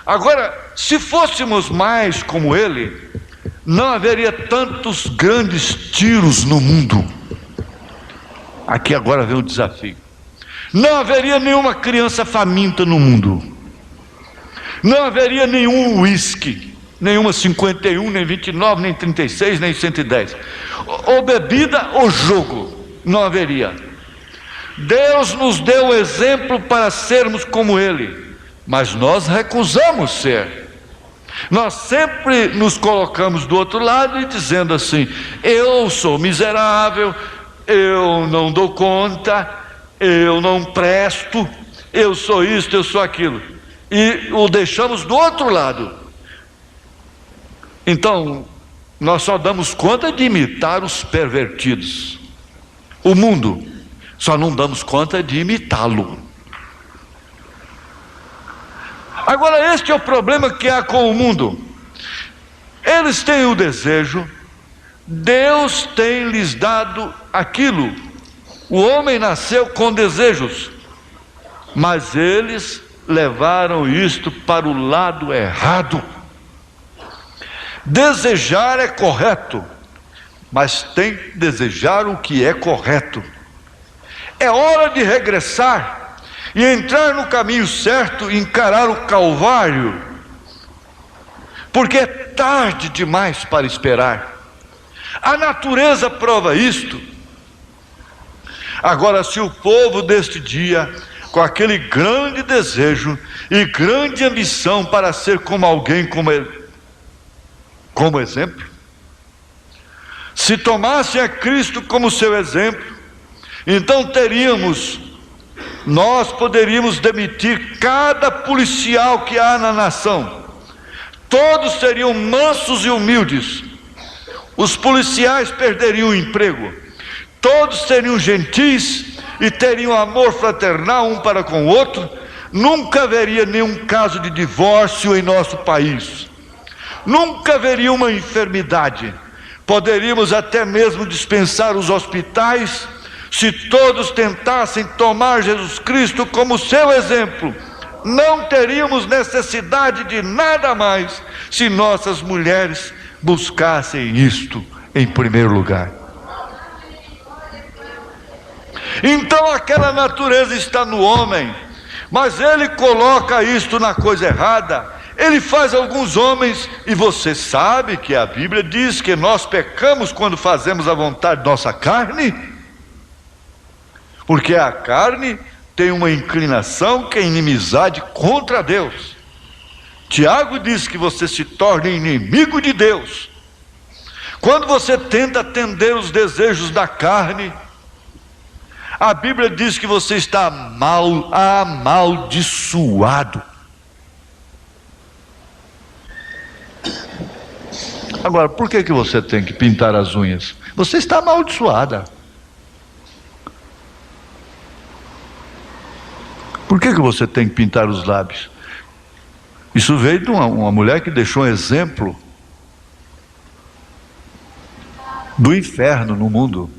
Agora, se fôssemos mais como ele, não haveria tantos grandes tiros no mundo. Aqui agora vem o desafio. Não haveria nenhuma criança faminta no mundo. Não haveria nenhum uísque, nenhuma 51, nem 29, nem 36, nem 110. Ou bebida ou jogo, não haveria. Deus nos deu o exemplo para sermos como Ele, mas nós recusamos ser. Nós sempre nos colocamos do outro lado e dizendo assim: eu sou miserável, eu não dou conta, eu não presto, eu sou isto, eu sou aquilo. E o deixamos do outro lado. Então, nós só damos conta de imitar os pervertidos. O mundo, só não damos conta de imitá-lo. Agora, este é o problema que há com o mundo. Eles têm o desejo, Deus tem lhes dado aquilo. O homem nasceu com desejos, mas eles levaram isto para o lado errado. Desejar é correto, mas tem que desejar o que é correto. É hora de regressar e entrar no caminho certo e encarar o Calvário, porque é tarde demais para esperar. A natureza prova isto. Agora, se o povo deste dia, com aquele grande desejo e grande ambição para ser como alguém como exemplo, se tomassem a Cristo como seu exemplo, então nós poderíamos demitir cada policial que há na nação. Todos seriam mansos e humildes. Os policiais perderiam o emprego. Todos seriam gentis e teriam amor fraternal um para com o outro. nunca haveria nenhum caso de divórcio em nosso país, nunca haveria uma enfermidade. Poderíamos até mesmo dispensar os hospitais se todos tentassem tomar Jesus Cristo como seu exemplo. Não teríamos necessidade de nada mais se nossas mulheres buscassem isto em primeiro lugar. Então aquela natureza está no homem, mas ele coloca isto na coisa errada. Ele faz alguns homens, e você sabe que a Bíblia diz que nós pecamos quando fazemos a vontade de nossa carne, porque a carne tem uma inclinação que é inimizade contra Deus. Tiago diz que você se torna inimigo de Deus quando você tenta atender os desejos da carne. A Bíblia diz que você está amaldiçoado. Agora, por que você tem que pintar as unhas? Você está amaldiçoada. Por que você tem que pintar os lábios? Isso veio de uma mulher que deixou um exemplo do inferno no mundo,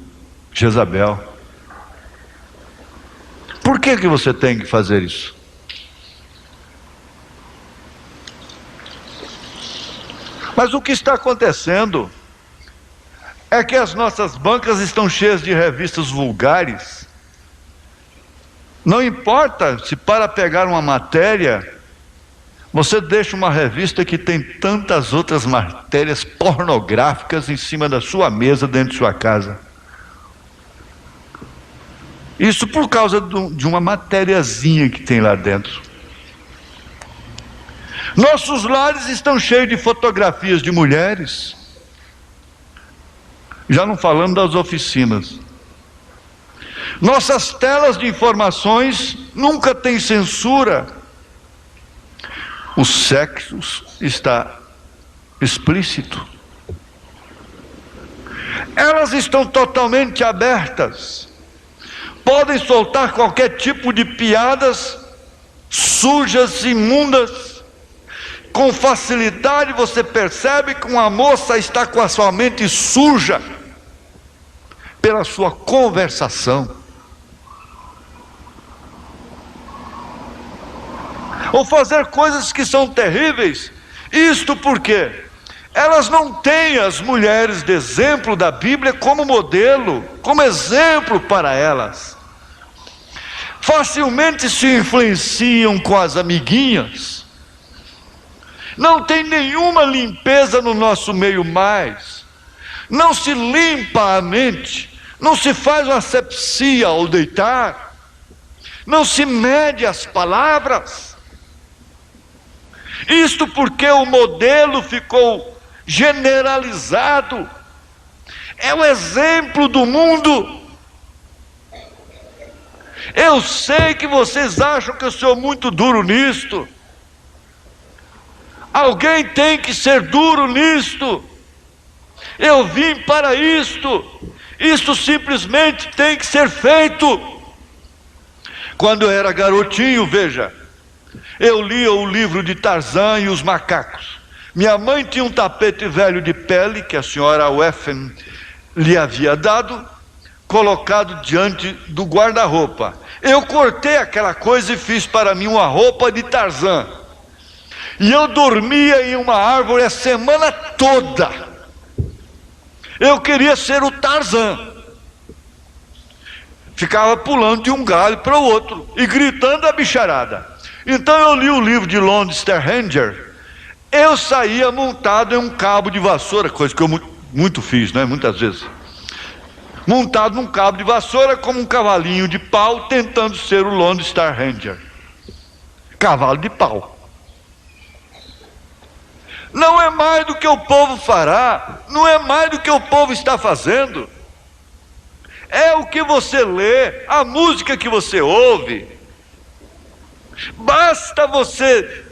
Jezabel. Por que você tem que fazer isso? Mas o que está acontecendo é que as nossas bancas estão cheias de revistas vulgares. Não importa se para pegar uma matéria, você deixa uma revista que tem tantas outras matérias pornográficas em cima da sua mesa dentro de sua casa. Isso por causa de uma matériazinha que tem lá dentro. Nossos lares estão cheios de fotografias de mulheres, já não falando das oficinas. Nossas telas de informações nunca têm censura. O sexo está explícito. Elas estão totalmente abertas. Podem soltar qualquer tipo de piadas sujas, imundas. Com facilidade você percebe que uma moça está com a sua mente suja pela sua conversação. Ou fazer coisas que são terríveis. Isto porque elas não têm as mulheres de exemplo da Bíblia como modelo, como exemplo para elas. Facilmente se influenciam com as amiguinhas. Não tem nenhuma limpeza no nosso meio mais. Não se limpa a mente. Não se faz uma asepsia ao deitar. Não se mede as palavras. Isto porque o modelo ficou generalizado. É o exemplo do mundo. Eu sei que vocês acham que eu sou muito duro nisto. Alguém tem que ser duro nisto. Eu vim para isto. Isto simplesmente tem que ser feito. Quando eu era garotinho, veja, eu lia o livro de Tarzan e os macacos. Minha mãe tinha um tapete velho de pele que a senhora Weffen lhe havia dado, colocado diante do guarda-roupa. Eu cortei aquela coisa e fiz para mim uma roupa de Tarzan. E eu dormia em uma árvore a semana toda. Eu queria ser o Tarzan. Ficava pulando de um galho para o outro e gritando a bicharada. Então eu li o livro de Lone Sturhanger. Eu saía montado em um cabo de vassoura, coisa que eu muito fiz, né? Muitas vezes. Montado num cabo de vassoura como um cavalinho de pau, tentando ser o Lone Sturhanger. Cavalo de pau. Não é mais do que o povo fará, não é mais do que o povo está fazendo. É o que você lê, a música que você ouve. Basta você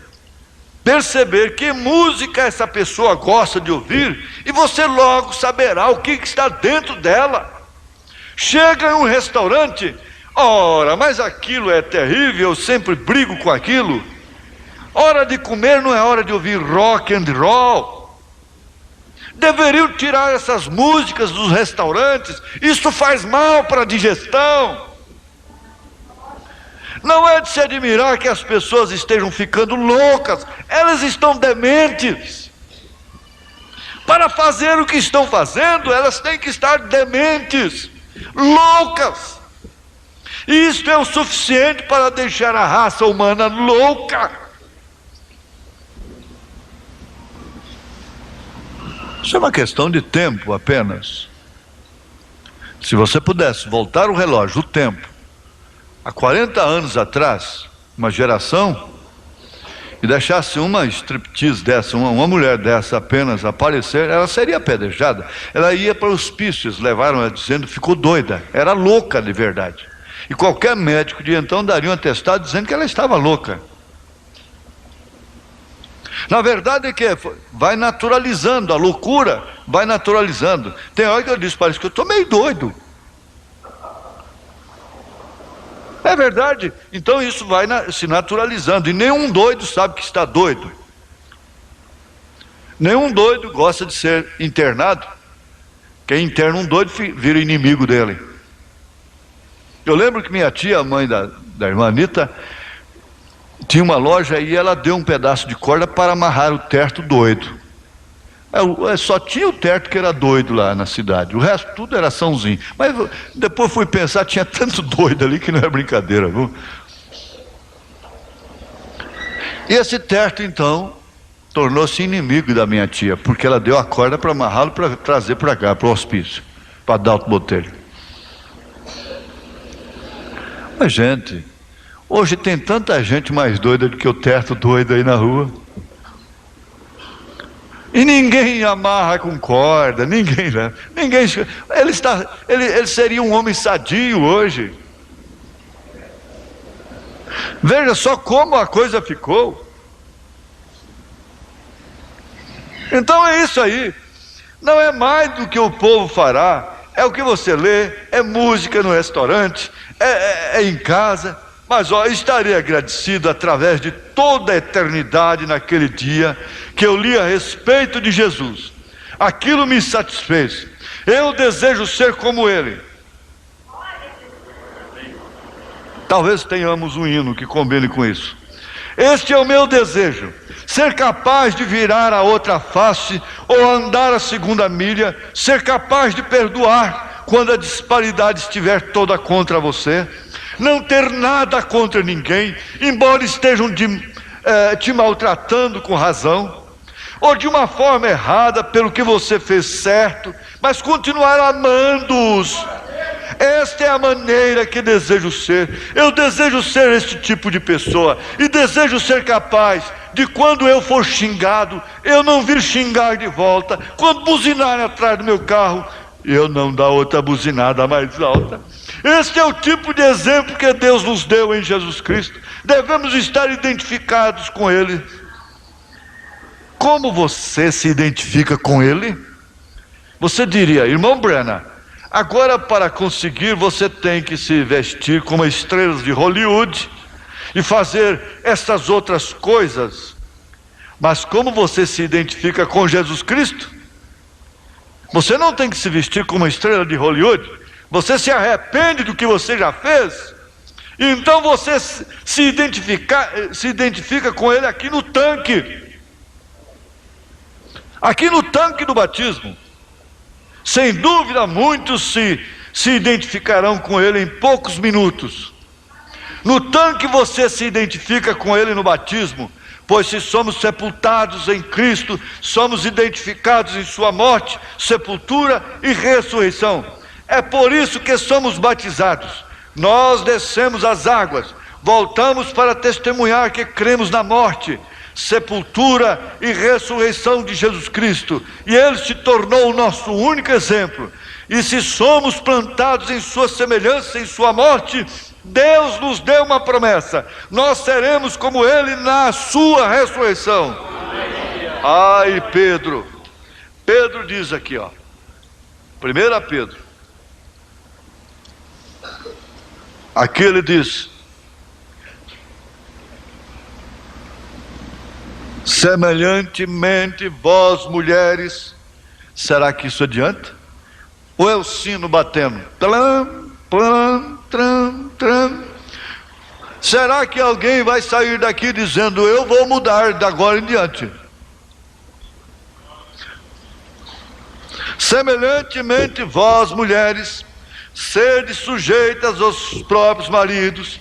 perceber que música essa pessoa gosta de ouvir e você logo saberá o que está dentro dela. Chega em um restaurante, Ora, mas aquilo é terrível, eu sempre brigo com aquilo. Hora de comer não é hora de ouvir rock and roll. Deveriam tirar essas músicas dos restaurantes, isso faz mal para a digestão. Não é de se admirar que as pessoas estejam ficando loucas, elas estão dementes. Para fazer o que estão fazendo, elas têm que estar dementes, loucas. E isto é o suficiente para deixar a raça humana louca. Isso é uma questão de tempo apenas. Se você pudesse voltar o relógio, o tempo, há 40 anos atrás, uma geração, e deixasse uma striptease dessa, uma mulher dessa apenas aparecer, ela seria apedrejada. Ela ia para os hospícios, levaram ela dizendo que ficou doida, era louca de verdade. E qualquer médico de então daria um atestado dizendo que ela estava louca. Na verdade é que vai naturalizando, a loucura vai naturalizando. Tem hora que eu disse, parece que eu estou meio doido. É verdade, então isso vai se naturalizando, e nenhum doido sabe que está doido. Nenhum doido gosta de ser internado. Quem interna um doido vira inimigo dele. Eu lembro que minha tia, a mãe da irmã Anitta, tinha uma loja e ela deu um pedaço de corda para amarrar o teto doido. Só tinha o teto que era doido lá na cidade, o resto tudo era sãozinho. Mas depois fui pensar, tinha tanto doido ali que não é brincadeira, viu? E esse teto então tornou-se inimigo da minha tia, porque ela deu a corda para amarrá-lo, para trazer para cá, para o hospício, para Adalto Botelho. Mas gente, hoje tem tanta gente mais doida do que o teto doido aí na rua. E ninguém amarra com corda, ninguém. Ele seria um homem sadio hoje. Veja só como a coisa ficou. Então é isso aí. Não é mais do que o povo fará. É o que você lê, é música no restaurante, é em casa. Mas estarei agradecido através de toda a eternidade naquele dia que eu li a respeito de Jesus. Aquilo me satisfez. Eu desejo ser como Ele. Talvez tenhamos um hino que combine com isso. Este é o meu desejo: ser capaz de virar a outra face ou andar a segunda milha, ser capaz de perdoar quando a disparidade estiver toda contra você, não ter nada contra ninguém, embora estejam te maltratando com razão, ou de uma forma errada pelo que você fez certo, mas continuar amando-os. Esta é a maneira que desejo ser. Eu desejo ser este tipo de pessoa, e desejo ser capaz de, quando eu for xingado, eu não vir xingar de volta. Quando buzinarem atrás do meu carro, eu não dar outra buzinada mais alta. Este é o tipo de exemplo que Deus nos deu em Jesus Cristo. Devemos estar identificados com Ele. Como você se identifica com Ele? Você diria, irmão Brenner, agora para conseguir você tem que se vestir como estrelas de Hollywood e fazer essas outras coisas. Mas como você se identifica com Jesus Cristo? Você não tem que se vestir como estrela de Hollywood. Você se arrepende do que você já fez, então você se identifica com Ele aqui no tanque. Aqui no tanque do batismo. Sem dúvida, muitos se identificarão com Ele em poucos minutos. No tanque você se identifica com Ele no batismo, pois se somos sepultados em Cristo, somos identificados em sua morte, sepultura e ressurreição. É por isso que somos batizados. Nós descemos as águas, voltamos para testemunhar que cremos na morte, sepultura e ressurreição de Jesus Cristo, e Ele se tornou o nosso único exemplo. E se somos plantados em sua semelhança, em sua morte, Deus nos deu uma promessa: nós seremos como Ele na sua ressurreição. Ai, Pedro diz aqui, 1 Pedro Aqui ele diz: semelhantemente vós mulheres. Será que isso adianta? Ou é o sino batendo? Tlam, tlam, tlam, tlam. Será que alguém vai sair daqui dizendo: eu vou mudar de agora em diante? Semelhantemente vós mulheres, sede sujeitas aos próprios maridos,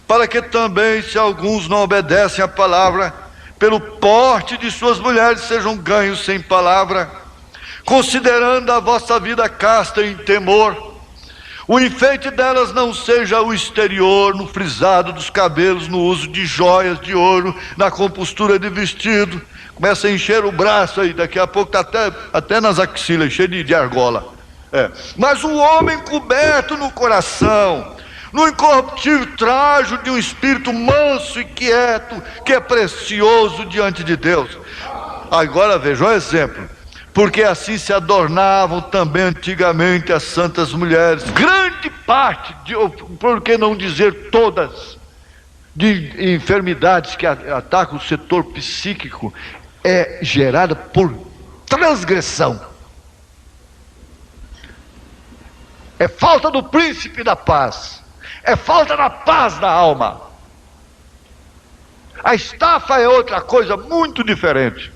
para que também, se alguns não obedecem à palavra, pelo porte de suas mulheres sejam ganhos sem palavra, considerando a vossa vida casta em temor. O enfeite delas não seja o exterior, no frisado dos cabelos, no uso de joias de ouro, na compostura de vestido. Começa a encher o braço aí, daqui a pouco está até nas axilas, cheio de argola. Mas o homem coberto no coração, no incorruptível trajo de um espírito manso e quieto, que é precioso diante de Deus. Agora veja um exemplo. Porque assim se adornavam também antigamente as santas mulheres. Grande parte, por que não dizer todas, de enfermidades que atacam o setor psíquico é gerada por transgressão. É falta do príncipe da paz. É falta da paz da alma. A estafa é outra coisa muito diferente.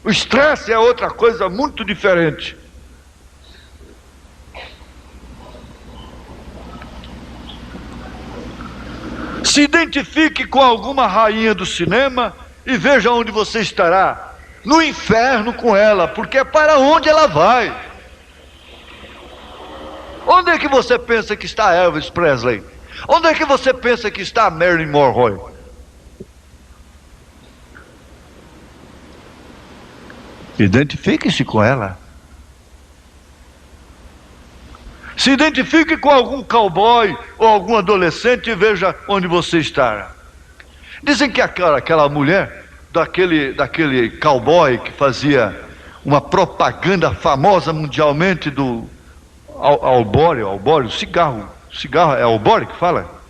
O estresse é outra coisa muito diferente. Se identifique com alguma rainha do cinema e veja onde você estará. No inferno com ela, porque é para onde ela vai. Onde é que você pensa que está Elvis Presley? Onde é que você pensa que está Marilyn Monroe? Identifique-se com ela. Se identifique com algum cowboy ou algum adolescente e veja onde você está. Dizem que aquela mulher, daquele cowboy que fazia uma propaganda famosa mundialmente do Marlboro, cigarro é Marlboro que fala?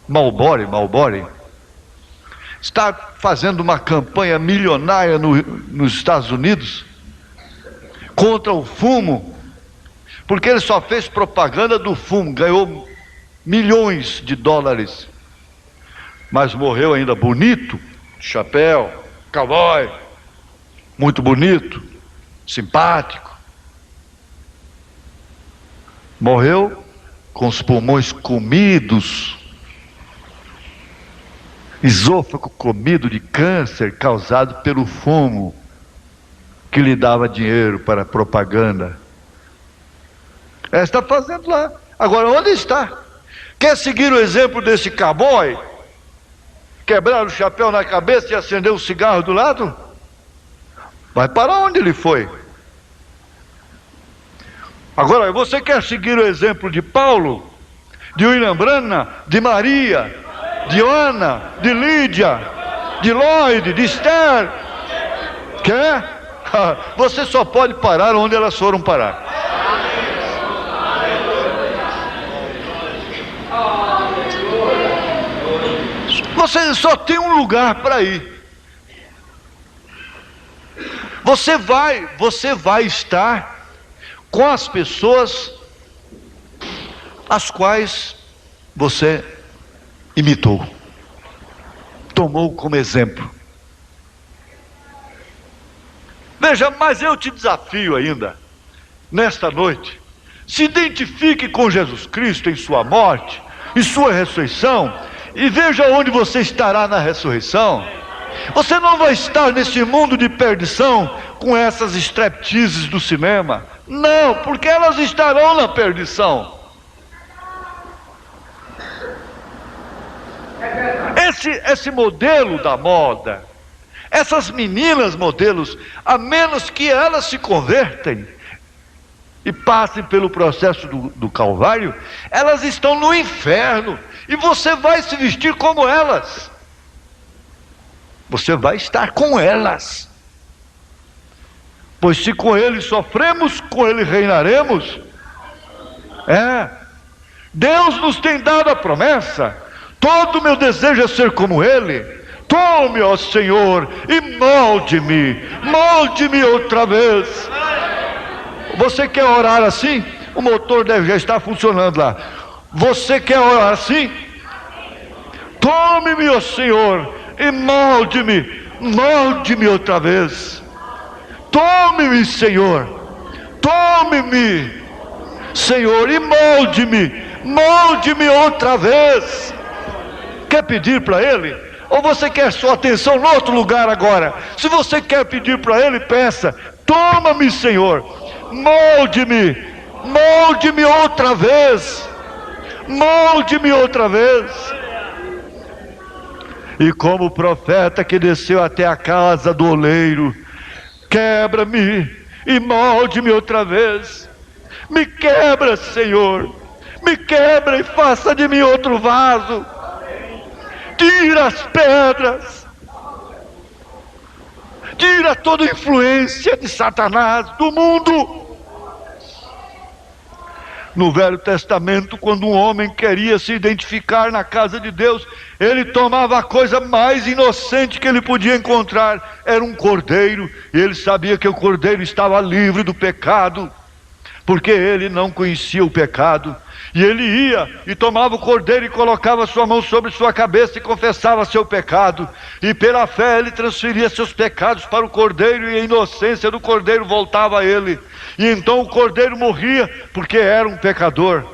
Marlboro. Está fazendo uma campanha milionária nos Estados Unidos contra o fumo, porque ele só fez propaganda do fumo, ganhou milhões de dólares, mas morreu ainda bonito, chapéu, cowboy, muito bonito, simpático. Morreu com os pulmões comidos, esôfago comido de câncer causado pelo fumo que lhe dava dinheiro para propaganda. Está fazendo lá. Agora onde está? Quer seguir o exemplo desse cowboy? Quebrar o chapéu na cabeça e acender um cigarro do lado? Vai para onde ele foi? Agora, você quer seguir o exemplo de Paulo, de William Branham, de Maria, de Ana, de Lídia, de Lloyd, de Esther? Quer? Você só pode parar onde elas foram parar. Você só tem um lugar para ir. Você vai estar com as pessoas as quais você imitou, tomou como exemplo. Veja, mas eu te desafio ainda, nesta noite, se identifique com Jesus Cristo em sua morte, em sua ressurreição, e veja onde você estará na ressurreição. Você não vai estar nesse mundo de perdição com essas stripteases do cinema. Não, porque elas estarão na perdição. Esse modelo da moda, essas meninas modelos, a menos que elas se convertem e passem pelo processo do Calvário, elas estão no inferno. E você vai se vestir como elas. Você vai estar com elas. Pois se com ele sofremos, com ele reinaremos. Deus nos tem dado a promessa. Todo o meu desejo é ser como Ele. Tome, ó Senhor, e molde-me outra vez. Você quer orar assim? O motor deve já estar funcionando lá. Você quer orar assim? Tome-me, ó Senhor, e molde-me outra vez. Tome-me, Senhor, tome-me, Senhor, e molde-me outra vez. Quer pedir para Ele? Ou você quer sua atenção em outro lugar agora? Se você quer pedir para Ele, peça: toma-me, Senhor, molde-me outra vez, molde-me outra vez. E como o profeta que desceu até a casa do oleiro, quebra-me e molde-me outra vez. Me quebra, Senhor, me quebra e faça de mim outro vaso. Tira as pedras, tira toda influência de Satanás do mundo. No Velho Testamento, quando um homem queria se identificar na casa de Deus, ele tomava a coisa mais inocente que ele podia encontrar, era um cordeiro, e ele sabia que o cordeiro estava livre do pecado, porque ele não conhecia o pecado. E ele ia e tomava o cordeiro e colocava sua mão sobre sua cabeça e confessava seu pecado, e pela fé ele transferia seus pecados para o cordeiro, e a inocência do cordeiro voltava a ele. E então o cordeiro morria porque era um pecador,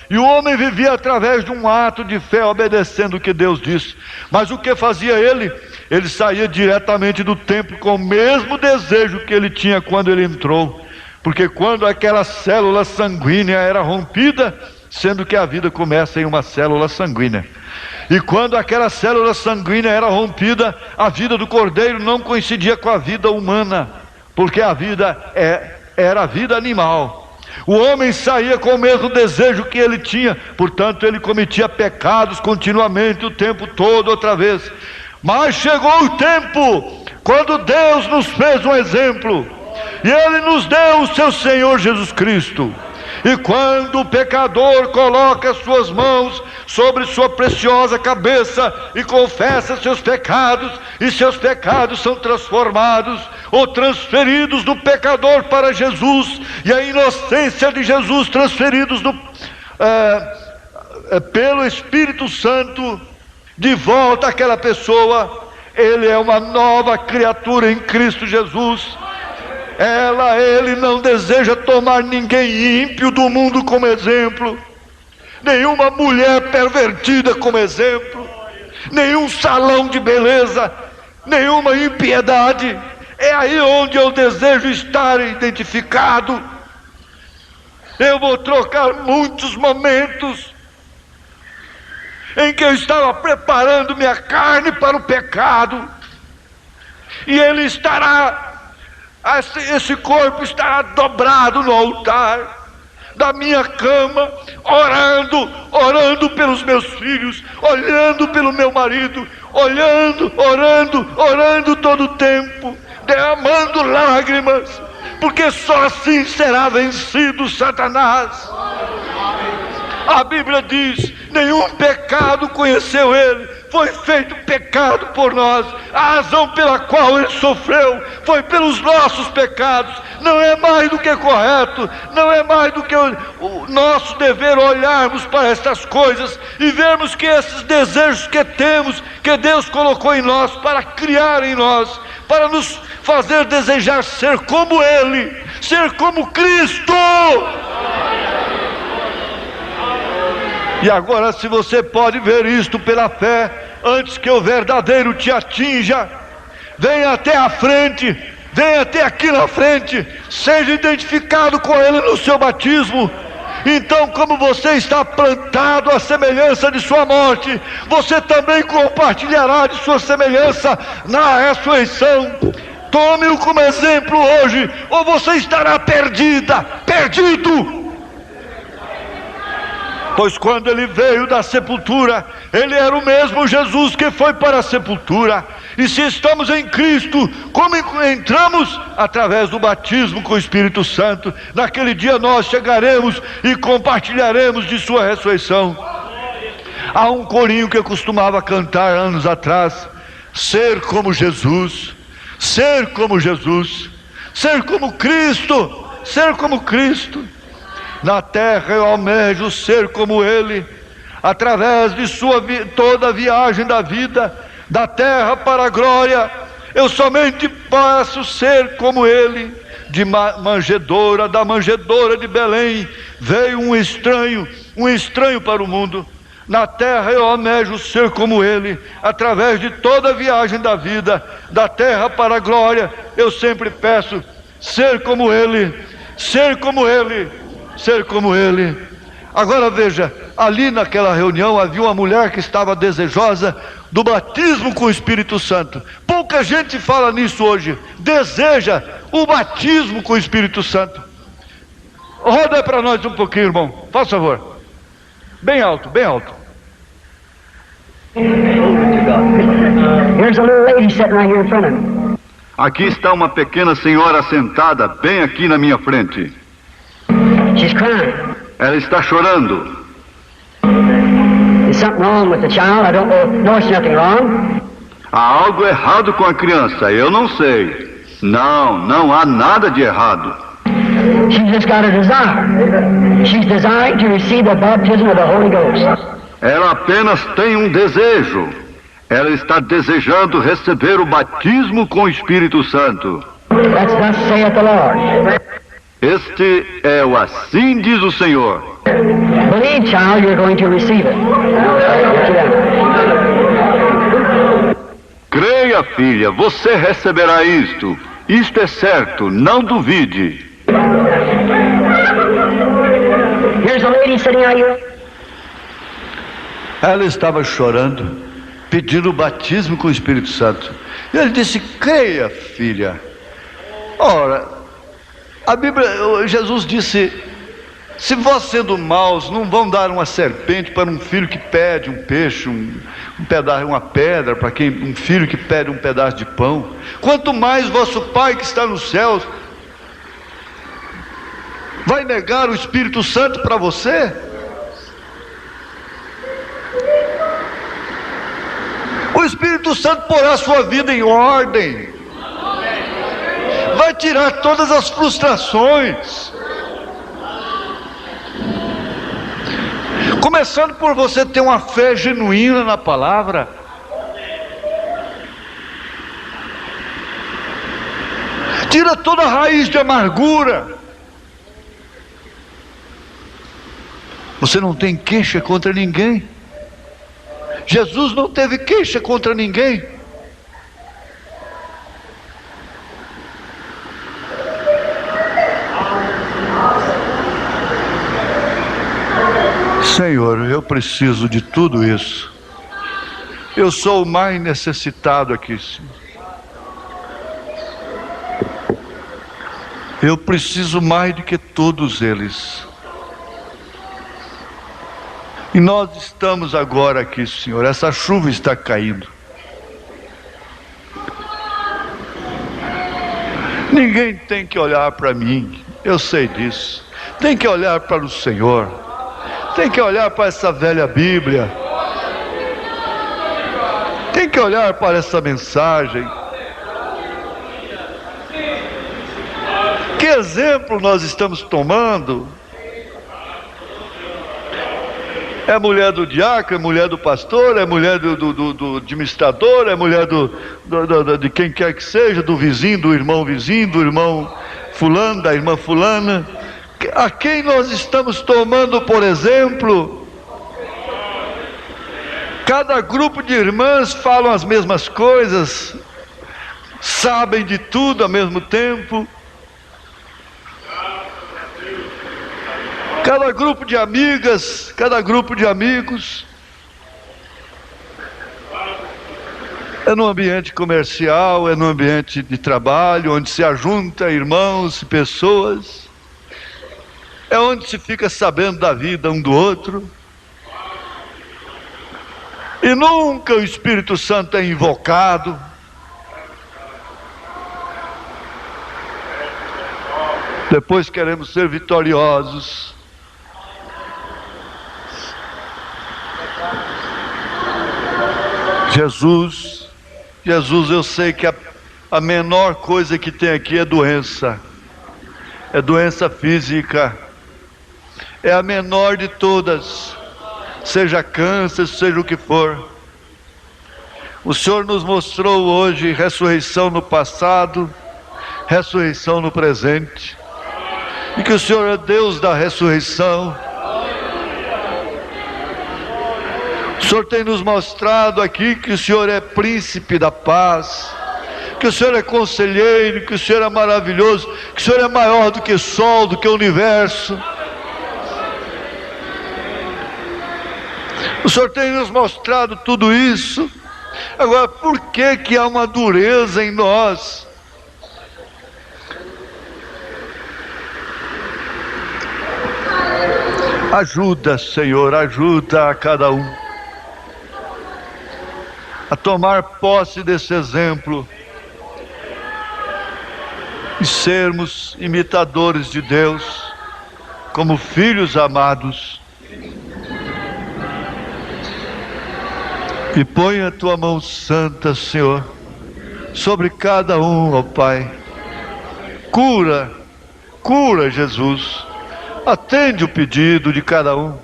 e o homem vivia através de um ato de fé, obedecendo o que Deus disse. Mas o que fazia ele? Ele saía diretamente do templo com o mesmo desejo que ele tinha quando ele entrou, porque quando aquela célula sanguínea era rompida, sendo que a vida começa em uma célula sanguínea, e quando aquela célula sanguínea era rompida, a vida do cordeiro não coincidia com a vida humana, porque a vida era a vida animal. O homem saía com o mesmo desejo que ele tinha, portanto ele cometia pecados continuamente, o tempo todo, outra vez. Mas chegou o tempo quando Deus nos fez um exemplo, e Ele nos deu o seu Senhor Jesus Cristo. E quando o pecador coloca suas mãos sobre sua preciosa cabeça e confessa seus pecados, e seus pecados são transformados ou transferidos do pecador para Jesus, e a inocência de Jesus transferidos pelo Espírito Santo de volta àquela pessoa, ele é uma nova criatura em Cristo Jesus. Ele não deseja tomar ninguém ímpio do mundo como exemplo, nenhuma mulher pervertida como exemplo, nenhum salão de beleza, nenhuma impiedade. É aí onde eu desejo estar identificado. Eu vou trocar muitos momentos em que eu estava preparando minha carne para o pecado, e ele estará, esse corpo estará dobrado no altar da minha cama, orando pelos meus filhos, olhando pelo meu marido, orando todo o tempo, derramando lágrimas, porque só assim será vencido Satanás. A Bíblia diz: nenhum pecado conheceu ele, foi feito pecado por nós. A razão pela qual ele sofreu foi pelos nossos pecados. Não é mais do que correto, não é mais do que o nosso dever olharmos para estas coisas e vermos que esses desejos que temos, que Deus colocou em nós para criar em nós, para nos fazer desejar ser como Ele, ser como Cristo. E agora, se você pode ver isto pela fé, antes que o verdadeiro te atinja, venha até a frente, venha até aqui na frente, seja identificado com Ele no seu batismo. Então, como você está plantado à semelhança de sua morte, você também compartilhará de sua semelhança na ressurreição. Tome-o como exemplo hoje, ou você estará perdido. Pois quando ele veio da sepultura, ele era o mesmo Jesus que foi para a sepultura. E se estamos em Cristo, como entramos? Através do batismo com o Espírito Santo. Naquele dia nós chegaremos e compartilharemos de sua ressurreição. Há um corinho que eu costumava cantar anos atrás: ser como Jesus, ser como Jesus, ser como Cristo, ser como Cristo. Na terra eu almejo ser como Ele. Através de toda a viagem da vida, da terra para a glória, eu somente posso ser como Ele. De manjedoura, da manjedoura de Belém, veio um estranho para o mundo. Na terra eu almejo ser como Ele. Através de toda a viagem da vida, da terra para a glória, eu sempre peço ser como Ele, ser como Ele, ser como Ele. Agora veja, ali naquela reunião havia uma mulher que estava desejosa do batismo com o Espírito Santo. Pouca gente fala nisso hoje. Deseja o batismo com o Espírito Santo. Roda para nós um pouquinho, irmão, faz favor. Bem alto, bem alto. Here's a little lady sitting right here in front of me. Aqui está uma pequena senhora sentada bem aqui na minha frente. She's crying. Ela está chorando. There's something wrong with the child. I don't know it's nothing wrong. Há algo errado com a criança, eu não sei. Não há nada de errado. She's just got a desire. She's desiring to receive the baptism of the Holy Ghost. Ela apenas tem um desejo. Ela está desejando receber o batismo com o Espírito Santo. That's thus saith the Lord. Este é o assim diz o Senhor. Believe, child, you're going to receive it. Creia, filha, você receberá isto. Isto é certo, não duvide. Here's a lady sitting out here. Ela estava chorando, pedindo o batismo com o Espírito Santo. E ele disse: creia, filha. Ora, a Bíblia, Jesus disse: se vós sendo maus, não vão dar uma serpente para um filho que pede um peixe, uma pedra para um filho que pede um pedaço de pão. Quanto mais vosso Pai que está nos céus vai negar o Espírito Santo para você? O Espírito Santo porá a sua vida em ordem, vai tirar todas as frustrações, começando por você ter uma fé genuína na palavra. Tira toda a raiz de amargura. Você não tem queixa contra ninguém. Jesus não teve queixa contra ninguém. Senhor, eu preciso de tudo isso. Eu sou o mais necessitado aqui, Senhor. Eu preciso mais do que todos eles. E nós estamos agora aqui, Senhor. Essa chuva está caindo. Ninguém tem que olhar para mim, eu sei disso. Tem que olhar para o Senhor. Tem que olhar para essa velha Bíblia. Tem que olhar para essa mensagem. Que exemplo nós estamos tomando? É mulher do diácono, é mulher do pastor, é mulher do administrador, é mulher de quem quer que seja, do vizinho, do irmão fulano, da irmã fulana. A quem nós estamos tomando por exemplo? Cada grupo de irmãs falam as mesmas coisas, sabem de tudo ao mesmo tempo. Cada grupo de amigas, cada grupo de amigos. É no ambiente comercial, é no ambiente de trabalho, onde se ajunta irmãos e pessoas. É onde se fica sabendo da vida um do outro. E nunca o Espírito Santo é invocado. Depois queremos ser vitoriosos. Jesus, eu sei que a menor coisa que tem aqui é doença física, é a menor de todas, seja câncer, seja o que for. O Senhor nos mostrou hoje ressurreição no passado, ressurreição no presente, e que o Senhor é Deus da ressurreição. O Senhor tem nos mostrado aqui que o Senhor é príncipe da paz, que o Senhor é conselheiro, que o Senhor é maravilhoso, que o Senhor é maior do que o sol, do que o universo. O Senhor tem nos mostrado tudo isso. Agora, por que há uma dureza em nós? Ajuda, Senhor, ajuda a cada um a tomar posse desse exemplo e sermos imitadores de Deus, como filhos amados. E põe a tua mão santa, Senhor, sobre cada um, ó Pai. Cura, Jesus. Atende o pedido de cada um.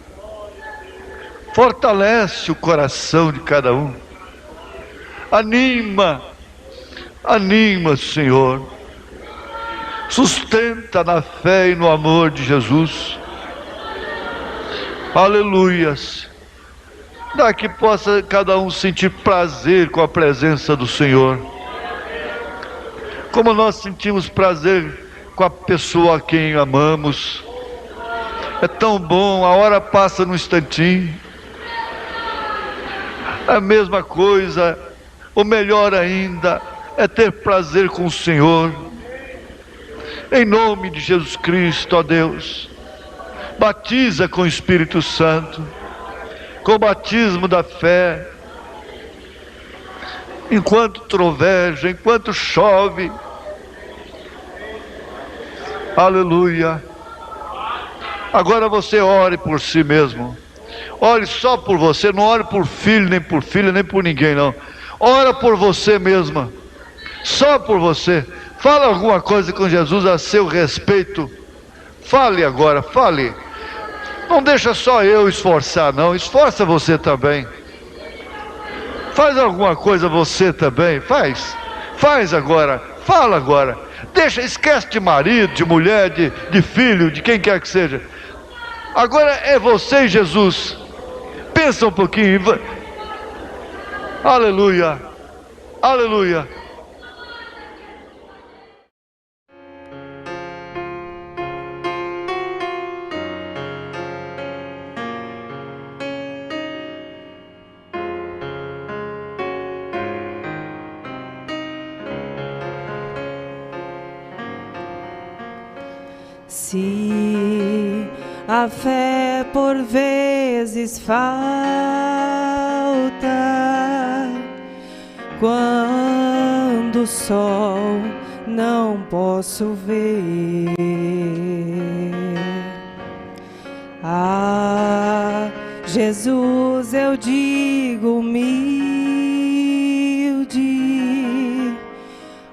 Fortalece o coração de cada um. Anima, Senhor. Sustenta na fé e no amor de Jesus. Aleluias. Dá que possa cada um sentir prazer com a presença do Senhor, como nós sentimos prazer com a pessoa a quem amamos. É tão bom, a hora passa num instantinho. A mesma coisa, ou melhor ainda, é ter prazer com o Senhor. Em nome de Jesus Cristo, ó Deus, batiza com o Espírito Santo, com o batismo da fé, enquanto troveja, enquanto chove. Aleluia. Agora você ore por si mesmo. Ore só por você, não ore por filho, nem por filha, nem por ninguém, não. Ora por você mesma, só por você. Fala alguma coisa com Jesus a seu respeito. Fale agora, fale. Não deixa só eu esforçar, não. Esforça você também. Faz alguma coisa você também. Faz agora. Fala agora. Esquece de marido, de mulher, de filho, de quem quer que seja. Agora é você e Jesus. Pensa um pouquinho. Aleluia. Aleluia. Se a fé por vezes falta, quando o sol não posso ver, a Jesus eu digo humilde,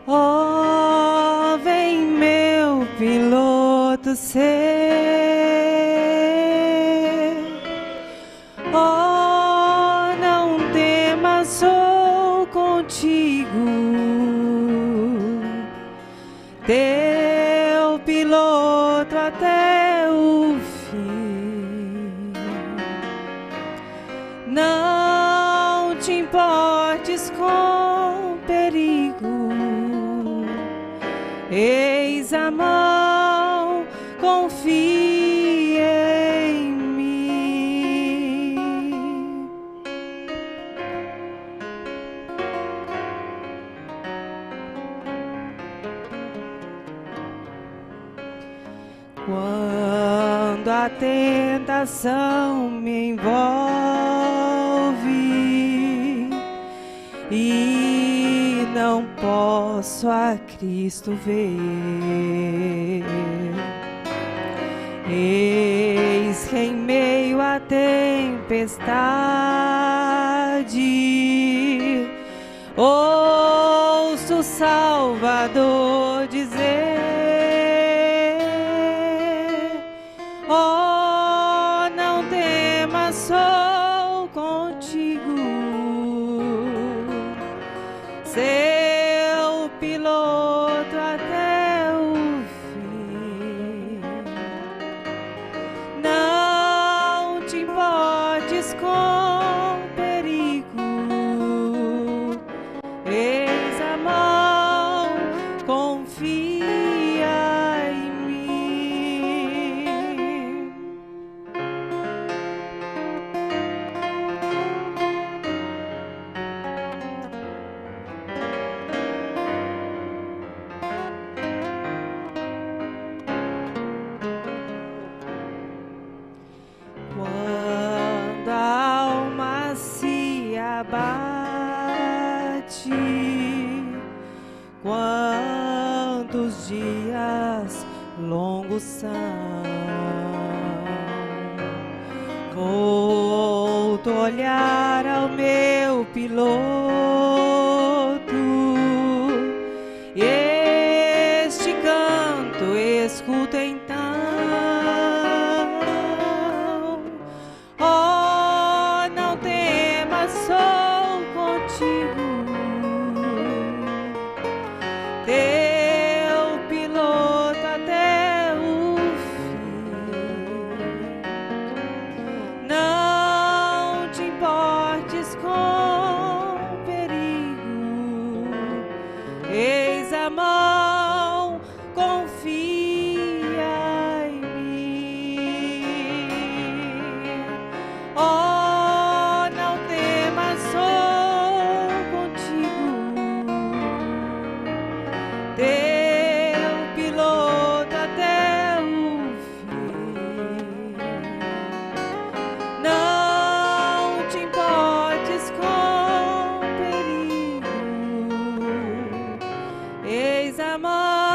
ó, vem meu piloto ser, ó, não temas, sou contigo, teu piloto até o fim. Não te importes com perigo, eis a mão, confia em mim. Quando a tentação me envolve e não posso a Cristo ver, Eis que em meio à tempestade ouço o Salvador dizer: oh, não temas, sou contigo, seu piloto até o fim. Não te importes com perigo, eis a mão, confia em mim. Quando a alma se abate, quantos dias longos são, volto a olhar ao meu piloto, e este canto escuto então: oh, não temas, sou contigo, teu piloto até o fim. Não te importes com perigo, eis a mão, confia em mim. Oh, não temas, sou contigo, teu piloto até o fim. Não te importes com perigo, eis a mão,